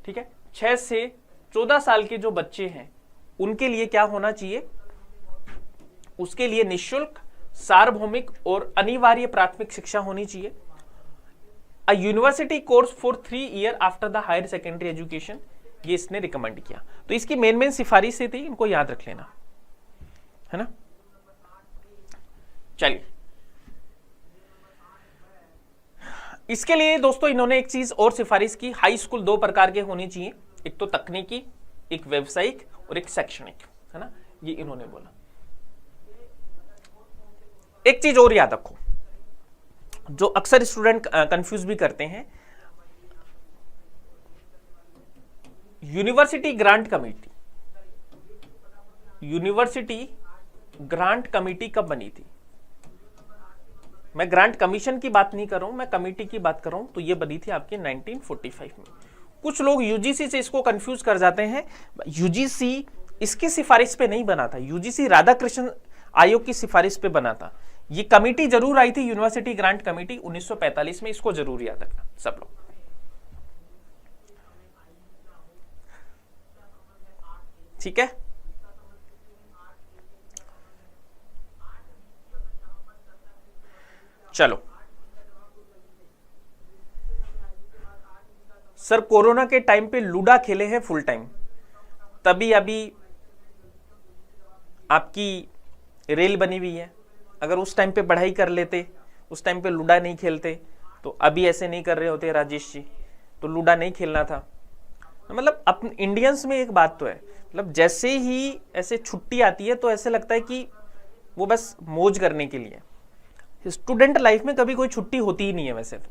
ठीक है, 6 से 14 साल के जो बच्चे हैं उनके लिए क्या होना चाहिए? उसके लिए निःशुल्क, सार्वभौमिक और अनिवार्य प्राथमिक शिक्षा होनी चाहिए। A university course for 3 year after the higher secondary education, ये इसने रिकमेंड किया। तो इसकी मेन सिफारिशें थी, इनको याद रख लेना, है ना। चलिए, इसके लिए दोस्तों इन्होंने एक चीज और सिफारिश की, हाई स्कूल 2 प्रकार के होने चाहिए, एक तो तकनीकी, एक व्यावसायिक और एक शैक्षणिक, है ना, ये इन्होंने बोला। एक चीज और याद रखो, जो अक्सर स्टूडेंट कंफ्यूज भी करते हैं, university grant committee, university grant committee कब बनी थी? मैं ग्रांट कमीशन की बात नहीं कर रहा हूं, मैं कमेटी की बात कर रहा हूं। तो ये बनी थी आपके 1945 में। कुछ लोग यूजीसी से इसको कंफ्यूज कर जाते हैं, यूजीसी इसकी सिफारिश पे नहीं बना था, यूजीसी राधाकृष्ण आयोग की सिफारिश पे बना था। ये कमेटी जरूर आई थी, यूनिवर्सिटी ग्रांट कमेटी 1945 में, इसको जरूर याद रखना सब लोग। ठीक है, चलो सर, कोरोना के टाइम पे लूडा खेले हैं फुल टाइम, तभी अभी आपकी रेल बनी हुई है। अगर उस टाइम पे पढ़ाई कर लेते, उस टाइम पे लूडा नहीं खेलते, तो अभी ऐसे नहीं कर रहे होते राजेश जी, तो लूडा नहीं खेलना था। मतलब अपने इंडियंस में एक बात तो है, मतलब जैसे ही ऐसे छुट्टी आती है तो ऐसे लगता है कि वो बस मौज करने के लिए। स्टूडेंट लाइफ में कभी कोई छुट्टी होती ही नहीं है वैसे तो।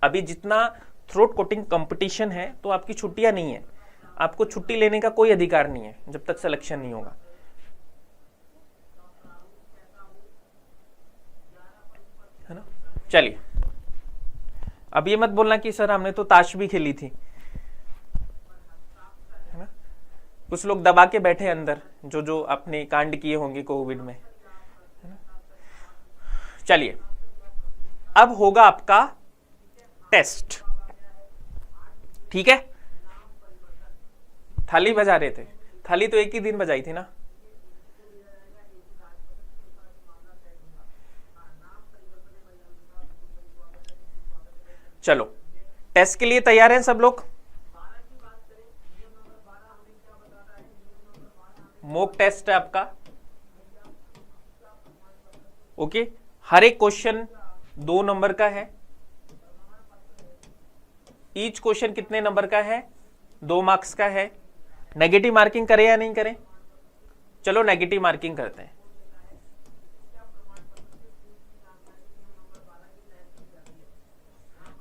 अभी जितना थ्रोट कोटिंग कंपटीशन है तो आपकी छुट्टियां नहीं है, आपको छुट्टी लेने का कोई अधिकार नहीं है जब तक सिलेक्शन नहीं होगा, है ना। चलिए, अब ये मत बोलना कि सर हमने तो ताश भी खेली थी, है ना। कुछ लोग दबा के बैठे अंदर, जो अपने कांड किए होंगे कोविड में। चलिए, अब होगा आपका टेस्ट। ठीक है, थाली बजा रहे थे, थाली तो एक ही दिन बजाई थी ना। चलो, टेस्ट के लिए तैयार हैं सब लोग? मॉक टेस्ट है आपका, ओके। हर एक क्वेश्चन 2 नंबर का है, ईच क्वेश्चन कितने नंबर का है? 2 मार्क्स का है। नेगेटिव मार्किंग करें या नहीं करें? चलो नेगेटिव मार्किंग करते हैं।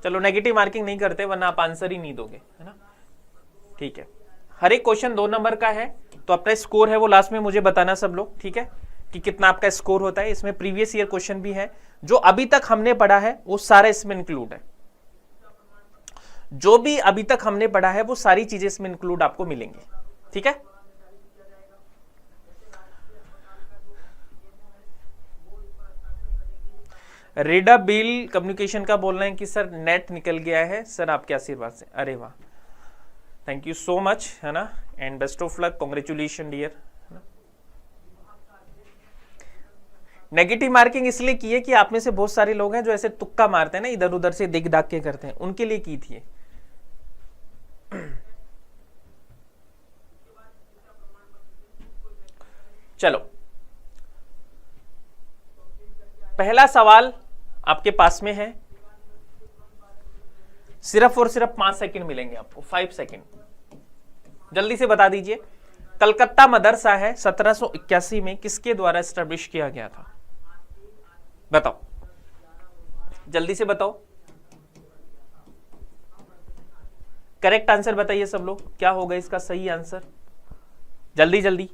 चलो नेगेटिव मार्किंग नहीं करते, वरना आप आंसर ही नहीं दोगे, है ना। ठीक है, हर एक क्वेश्चन 2 नंबर का है, तो अपना स्कोर है वो लास्ट में मुझे बताना सब लोग, ठीक है, कि कितना आपका स्कोर होता है। इसमें प्रीवियस ईयर क्वेश्चन भी है, जो अभी तक हमने पढ़ा है वो सारा इसमें इंक्लूड है। जो भी अभी तक हमने पढ़ा है वो सारी चीजें इसमें इंक्लूड आपको मिलेंगी, ठीक है। रेडा बिल कम्युनिकेशन का बोल रहे हैं कि सर नेट निकल गया है, सर आपके आशीर्वाद से। अरे वाह, थैंक यू सो मच, है ना, and best of luck, congratulation dear. Negative marking इसलिए की है कि आप में से बहुत सारे लोग हैं जो ऐसे तुक्का मारते हैं ना, इधर उधर से दिख दाग के करते हैं, उनके लिए की थी। चलो, पहला सवाल आपके पास में है, सिर्फ और सिर्फ 5 सेकंड मिलेंगे आपको, 5 सेकंड, जल्दी से बता दीजिए। कलकत्ता मदरसा है 1781 में किसके द्वारा एस्टेब्लिश किया गया था? बताओ, जल्दी से बताओ, करेक्ट आंसर बताइए सब लोग, क्या होगा इसका सही आंसर? जल्दी जल्दी।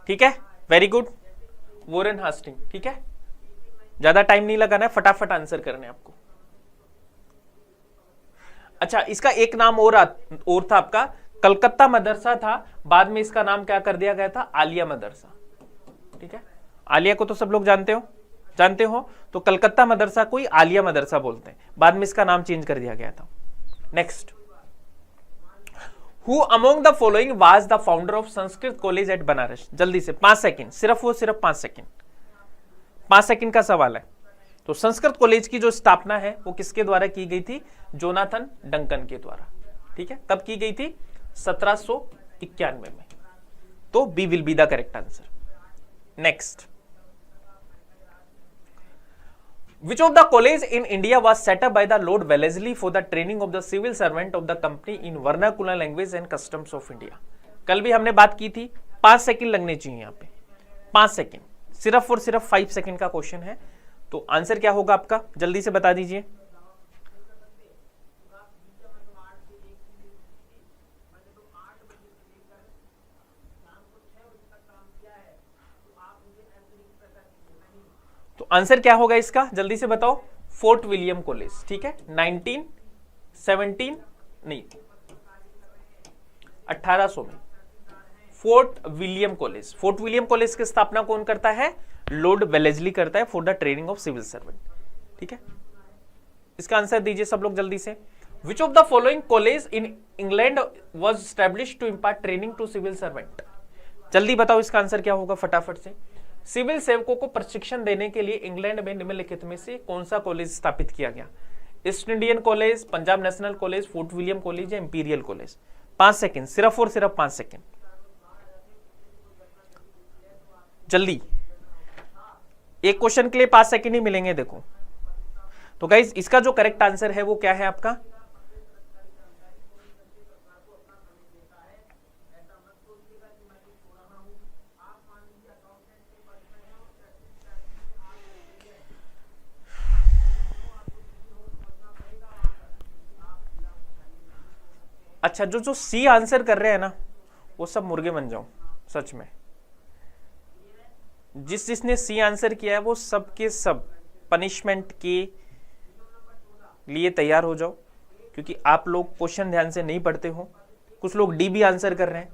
ठीक है, वेरी गुड, वॉरेन हास्टिंग। ठीक है, ज्यादा टाइम नहीं लगाना है, फटाफट आंसर करने आपको। अच्छा, इसका एक नाम और था आपका, कलकत्ता मदरसा था, बाद में इसका नाम क्या कर दिया गया था? आलिया मदरसा। ठीक है, आलिया को तो सब लोग जानते हो, तो कलकत्ता मदरसा को ही आलिया मदरसा बोलते हैं, बाद में इसका नाम चेंज कर दिया गया था। Next, Who among the following was the founder of Sanskrit college eight Banaras? जल्दी से 5 सेकंड, सिर्फ 5 सेकंड, 5 सेकंड का सवाल है। तो संस्कृत कॉलेज की जो स्थापना है वो किसके द्वारा की गई थी? जोनाथन डंकन के द्वारा। ठीक है, कब की गई थी? 1791 में। तो B will be the correct answer. Next, Which of the college in India was set up by the Lord Wellesley for the training of the civil servant of the company in vernacular language and customs of India? कल भी हमने बात की थी, 5 second लगने चाहिए यहाँ पे, 5 सेकंड, सिर्फ और सिर्फ 5 सेकंड का क्वेश्चन है। तो आंसर क्या होगा आपका? जल्दी से बता दीजिए। तो आंसर क्या होगा इसका? जल्दी से बताओ। Fort William college. ठीक है, 1800 में Fort William college. Fort William college की स्थापना कौन करता है? लॉर्ड वेलेस्ली करता है, for the training of civil servant. ठीक है, इसका आंसर दीजिए सब लोग जल्दी से। Which of the following college in England was established to impart training to civil servant? जल्दी बताओ इसका आंसर क्या होगा फटाफट से। सिविल सेवकों को प्रशिक्षण देने के लिए इंग्लैंड में निम्नलिखित में से कौन सा कॉलेज स्थापित किया गया? East Indian college, Punjab national college, Fort William college या इंपीरियल कॉलेज? 5 सेकंड, सिर्फ और सिर्फ 5 सेकंड, जल्दी। एक क्वेश्चन के लिए 5 सेकंड ही मिलेंगे। देखो तो गाइस, इसका जो करेक्ट आंसर है वो क्या है आपका? अच्छा, जो सी आंसर कर रहे हैं ना, वो सब मुर्गे बन जाओ सच में। जिसने सी आंसर किया है वो सब के सब पनिशमेंट के लिए तैयार हो जाओ, क्योंकि आप लोग क्वेश्चन ध्यान से नहीं पढ़ते हो। कुछ लोग डी भी आंसर कर रहे हैं।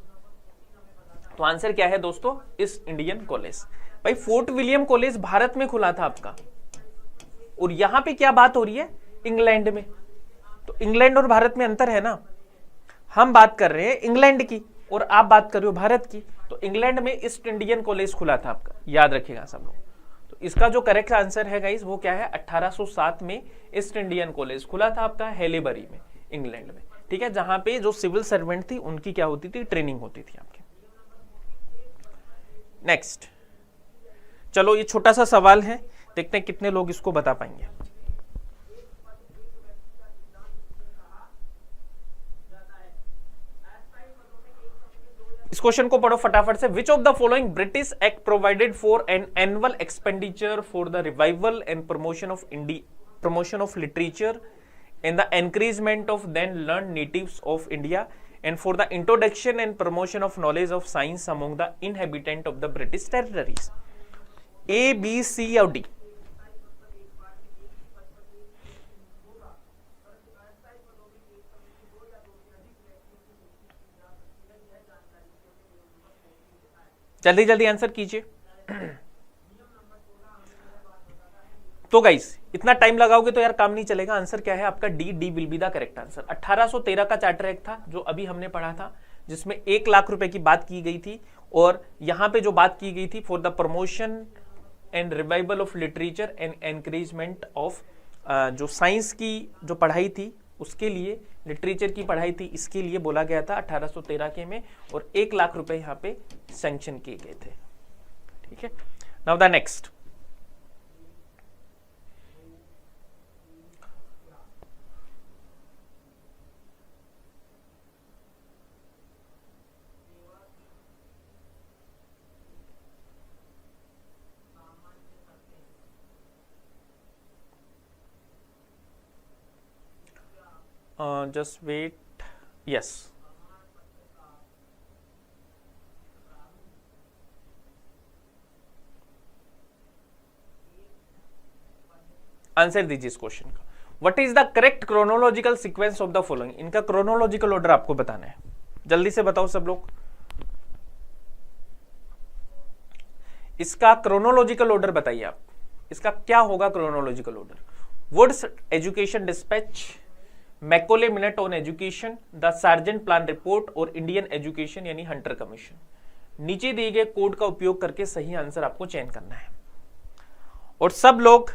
तो आंसर क्या है दोस्तों? East Indian college. भाई, फोर्ट विलियम कॉलेज भारत में खुला था आपका, और यहां पे क्या बात हो रही है? इंग्लैंड में। तो इंग्लैंड और भारत में अंतर है ना। हम बात कर रहे हैं इंग्लैंड की और आप बात कर रहे हो भारत की। तो इंग्लैंड में ईस्ट इंडियन कॉलेज खुला था आपका, याद रखिएगा सब लोग। तो इसका जो करेक्ट आंसर है गाइस वो क्या है? 1807 में ईस्ट इंडियन कॉलेज खुला था आपका हेलेबरी में, इंग्लैंड में। ठीक है, जहां पे जो सिविल सर्वेंट थी उनकी क्या होती थी? ट्रेनिंग होती थी आपकी। नेक्स्ट, चलो ये छोटा सा सवाल है, देखते हैं कितने लोग इसको बता पाएंगे। इस क्वेश्चन को पढ़ो फटाफट से। Which of the following British act provided for an annual expenditure for the revival and promotion of literature and the encouragement of then learn natives of India and for the introduction and promotion of knowledge of science among the inhabitant of the British territories? A, B, C या D? जल्दी जल्दी answer कीजिए। तो guys, इतना time लगाओगे तो यार काम नहीं चलेगा। आंसर क्या है आपका? D will be the correct answer. 1813 का चार्टर एक्ट था जो अभी हमने पढ़ा था, जिसमें 1 लाख रुपए की बात की गई थी, और यहां पे जो बात की गई थी for the promotion and revival of literature and encouragement of जो साइंस की जो पढ़ाई थी उसके लिए लिटरेचर की पढ़ाई थी, इसके लिए बोला गया था 1813 के में, और 1 लाख रुपए यहाँ पे सैंक्शन किए गए थे। ठीक है, now the next. Just wait. Yes. Answer दीजिए इस क्वेश्चन का। What is the correct chronological sequence of the following? इनका क्रोनोलॉजिकल ऑर्डर आपको बताना है, जल्दी से बताओ सब लोग। इसका क्रोनोलॉजिकल ऑर्डर बताइए आप, इसका क्या होगा chronological order? Wood's education dispatch, Macaulay minute on education, the Sargent plan report और इंडियन एजुकेशन यानी हंटर कमीशन। नीचे दिए गए कोड का उपयोग करके सही आंसर आपको चयन करना है। और सब लोग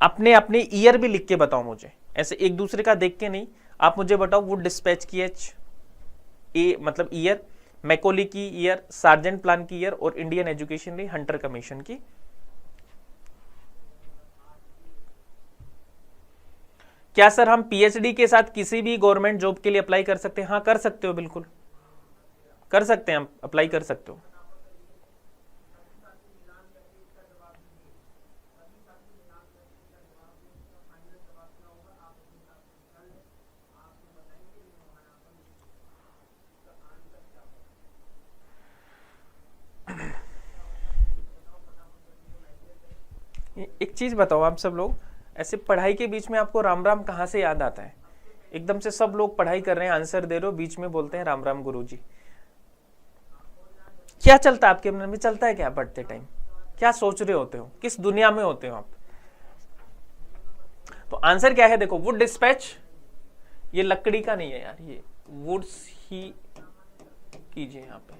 अपने अपने ईयर भी लिख के बताओ मुझे, ऐसे एक दूसरे का देख के नहीं। आप मुझे बताओ वुड डिस्पैच की ए मतलब ईयर, मैकोली की ईयर, सार्जेंट प्लान की ईयर और इंडियन एजुकेशन की हंटर कमीशन की। क्या सर हम पीएचडी के साथ किसी भी गवर्नमेंट जॉब के लिए अप्लाई कर सकते हैं? हाँ कर सकते हो, बिल्कुल कर सकते हैं, हम अप्लाई कर सकते हो। एक चीज बताओ आप सब लोग, ऐसे पढ़ाई के बीच में आपको राम राम कहाँ से याद आता है? एकदम से सब लोग पढ़ाई कर रहे हैं, आंसर दे रहे हो, बीच में बोलते हैं राम राम गुरुजी। क्या चलता है आपके मन में? चलता है क्या पढ़ते टाइम? क्या सोच रहे होते हो? किस दुनिया में होते हो आप? तो आंसर क्या है देखो, वुड डिस्पैच, ये लकड़ी का नहीं है यार, ये वुड्स ही कीजिए यहाँ पे।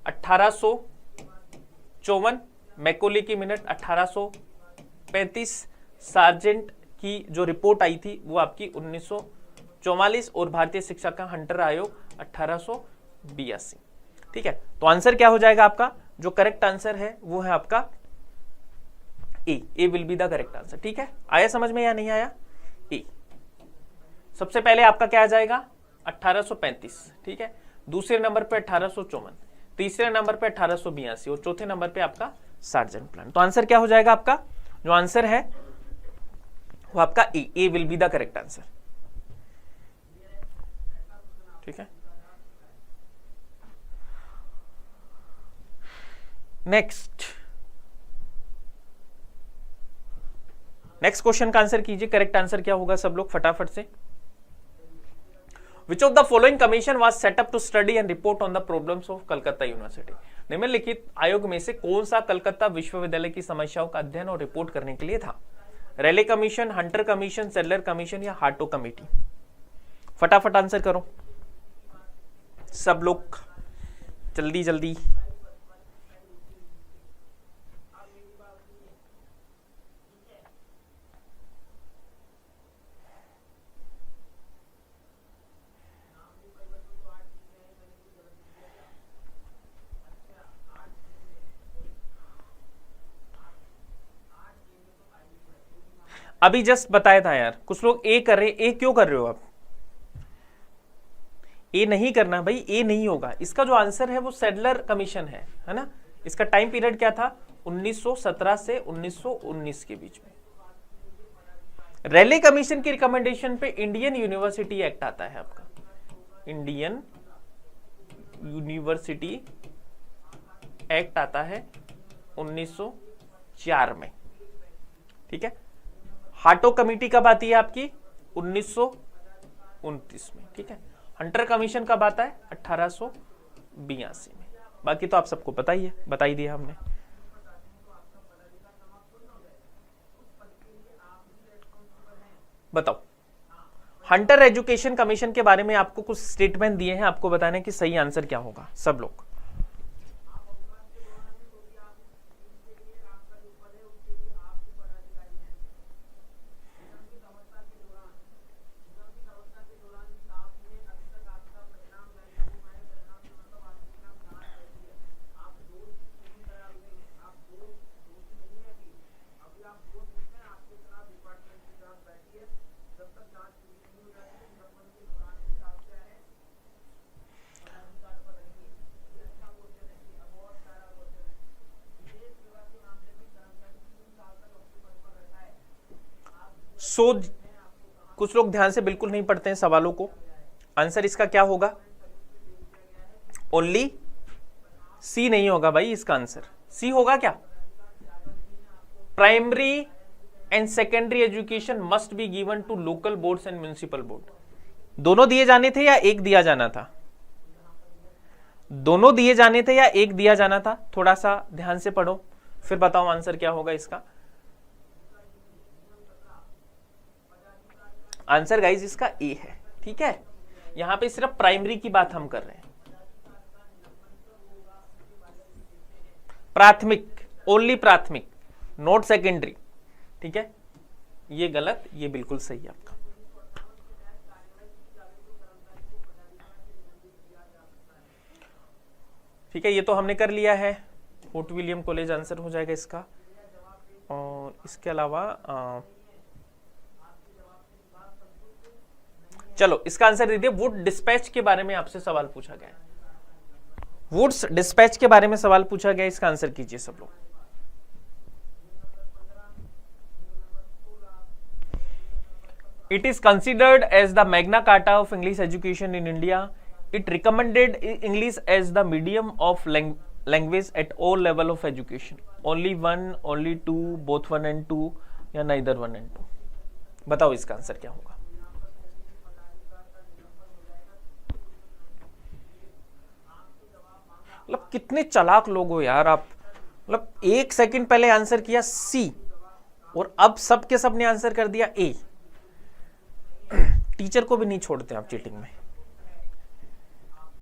1854, मैकोली की मिनट 1835, सार्जेंट की जो रिपोर्ट आई थी वो आपकी 1944 और भारतीय शिक्षा का हंटर आयोग 1882। ठीक है, तो आंसर क्या हो जाएगा आपका? जो करेक्ट आंसर है वो है आपका A will be the correct answer. ठीक है, आया समझ में या नहीं आया? ए सबसे पहले आपका क्या आ जाएगा? 1835। ठीक है, दूसरे नंबर पे 1854, तीसरे नंबर पे 1882 और चौथे नंबर पे आपका सार्जेंट प्लान। तो आंसर क्या हो जाएगा आपका? जो आंसर है वो आपका A will be the correct answer. ठीक है, नेक्स्ट क्वेश्चन का आंसर कीजिए। करेक्ट आंसर क्या होगा सब लोग फटाफट से। Which of the following commission was set up to study and report on the problems of Calcutta university? निम्नलिखित आयोग में से कौन सा कलकत्ता विश्वविद्यालय की समस्याओं का अध्ययन और रिपोर्ट करने के लिए था? Raleigh commission, Hunter commission, Sadler commission या हार्टो कमेटी? फटाफट आंसर करो सब लोग, जल्दी जल्दी। अभी जस्ट बताया था यार, कुछ लोग ए कर रहे, ए क्यों कर रहे हो आप? ए नहीं करना भाई, ए नहीं होगा। इसका जो आंसर है वो सेडलर कमीशन है ना। इसका टाइम पीरियड क्या था? 1917 से 1919 के बीच में। रेले कमीशन की रिकमेंडेशन पे इंडियन यूनिवर्सिटी एक्ट आता है आपका, इंडियन यूनिवर्सिटी एक्ट आता है 1904 में। ठीक है, हार्टो कमेटी कब आती है आपकी? 1929 में। ठीक है, हंटर कमीशन कब आता है? 1882 में। बाकी तो आप सबको पता ही है, बता ही दिया हमने। बताओ, हंटर एजुकेशन कमीशन के बारे में आपको कुछ स्टेटमेंट दिए हैं, आपको बताने कि सही आंसर क्या होगा सब लोग। सो कुछ लोग ध्यान से बिल्कुल नहीं पढ़ते हैं सवालों को। आंसर इसका क्या होगा? ओनली सी नहीं होगा भाई, इसका आंसर सी होगा क्या? Primary and secondary education must be given to local boards and municipal board. दोनों दिए जाने थे या एक दिया जाना था? दोनों दिए जाने थे या एक दिया जाना था? थोड़ा सा ध्यान से पढ़ो, फिर बताओ आंसर क्या होगा इसका। आंसर गाइज इसका ए है, ठीक है। यहां पे सिर्फ प्राइमरी की बात हम कर रहे हैं, प्राथमिक, ओनली प्राथमिक, नोट सेकेंडरी, ठीक है। ये गलत, ये बिल्कुल सही है आपका। ठीक है, ये तो हमने कर लिया है। फोर्ट विलियम कॉलेज आंसर हो जाएगा इसका। और इसके अलावा चलो इसका आंसर दे दिए। वुड डिस्पैच के बारे में आपसे सवाल पूछा गया है। वुड्स डिस्पैच के बारे में सवाल पूछा गया है, इसका आंसर कीजिए सब लोग। It is considered as the Magna Carta of English education in India. It recommended English as the medium of language at all level of education. Only one, only two, both one and two, या neither one and two? बताओ इसका answer क्या होगा? मतलब कितने चालाक लोग हो यार आप। मतलब एक सेकंड पहले आंसर किया सी और अब सब के सब ने आंसर कर दिया ए। टीचर को भी नहीं छोड़ते आप चीटिंग में।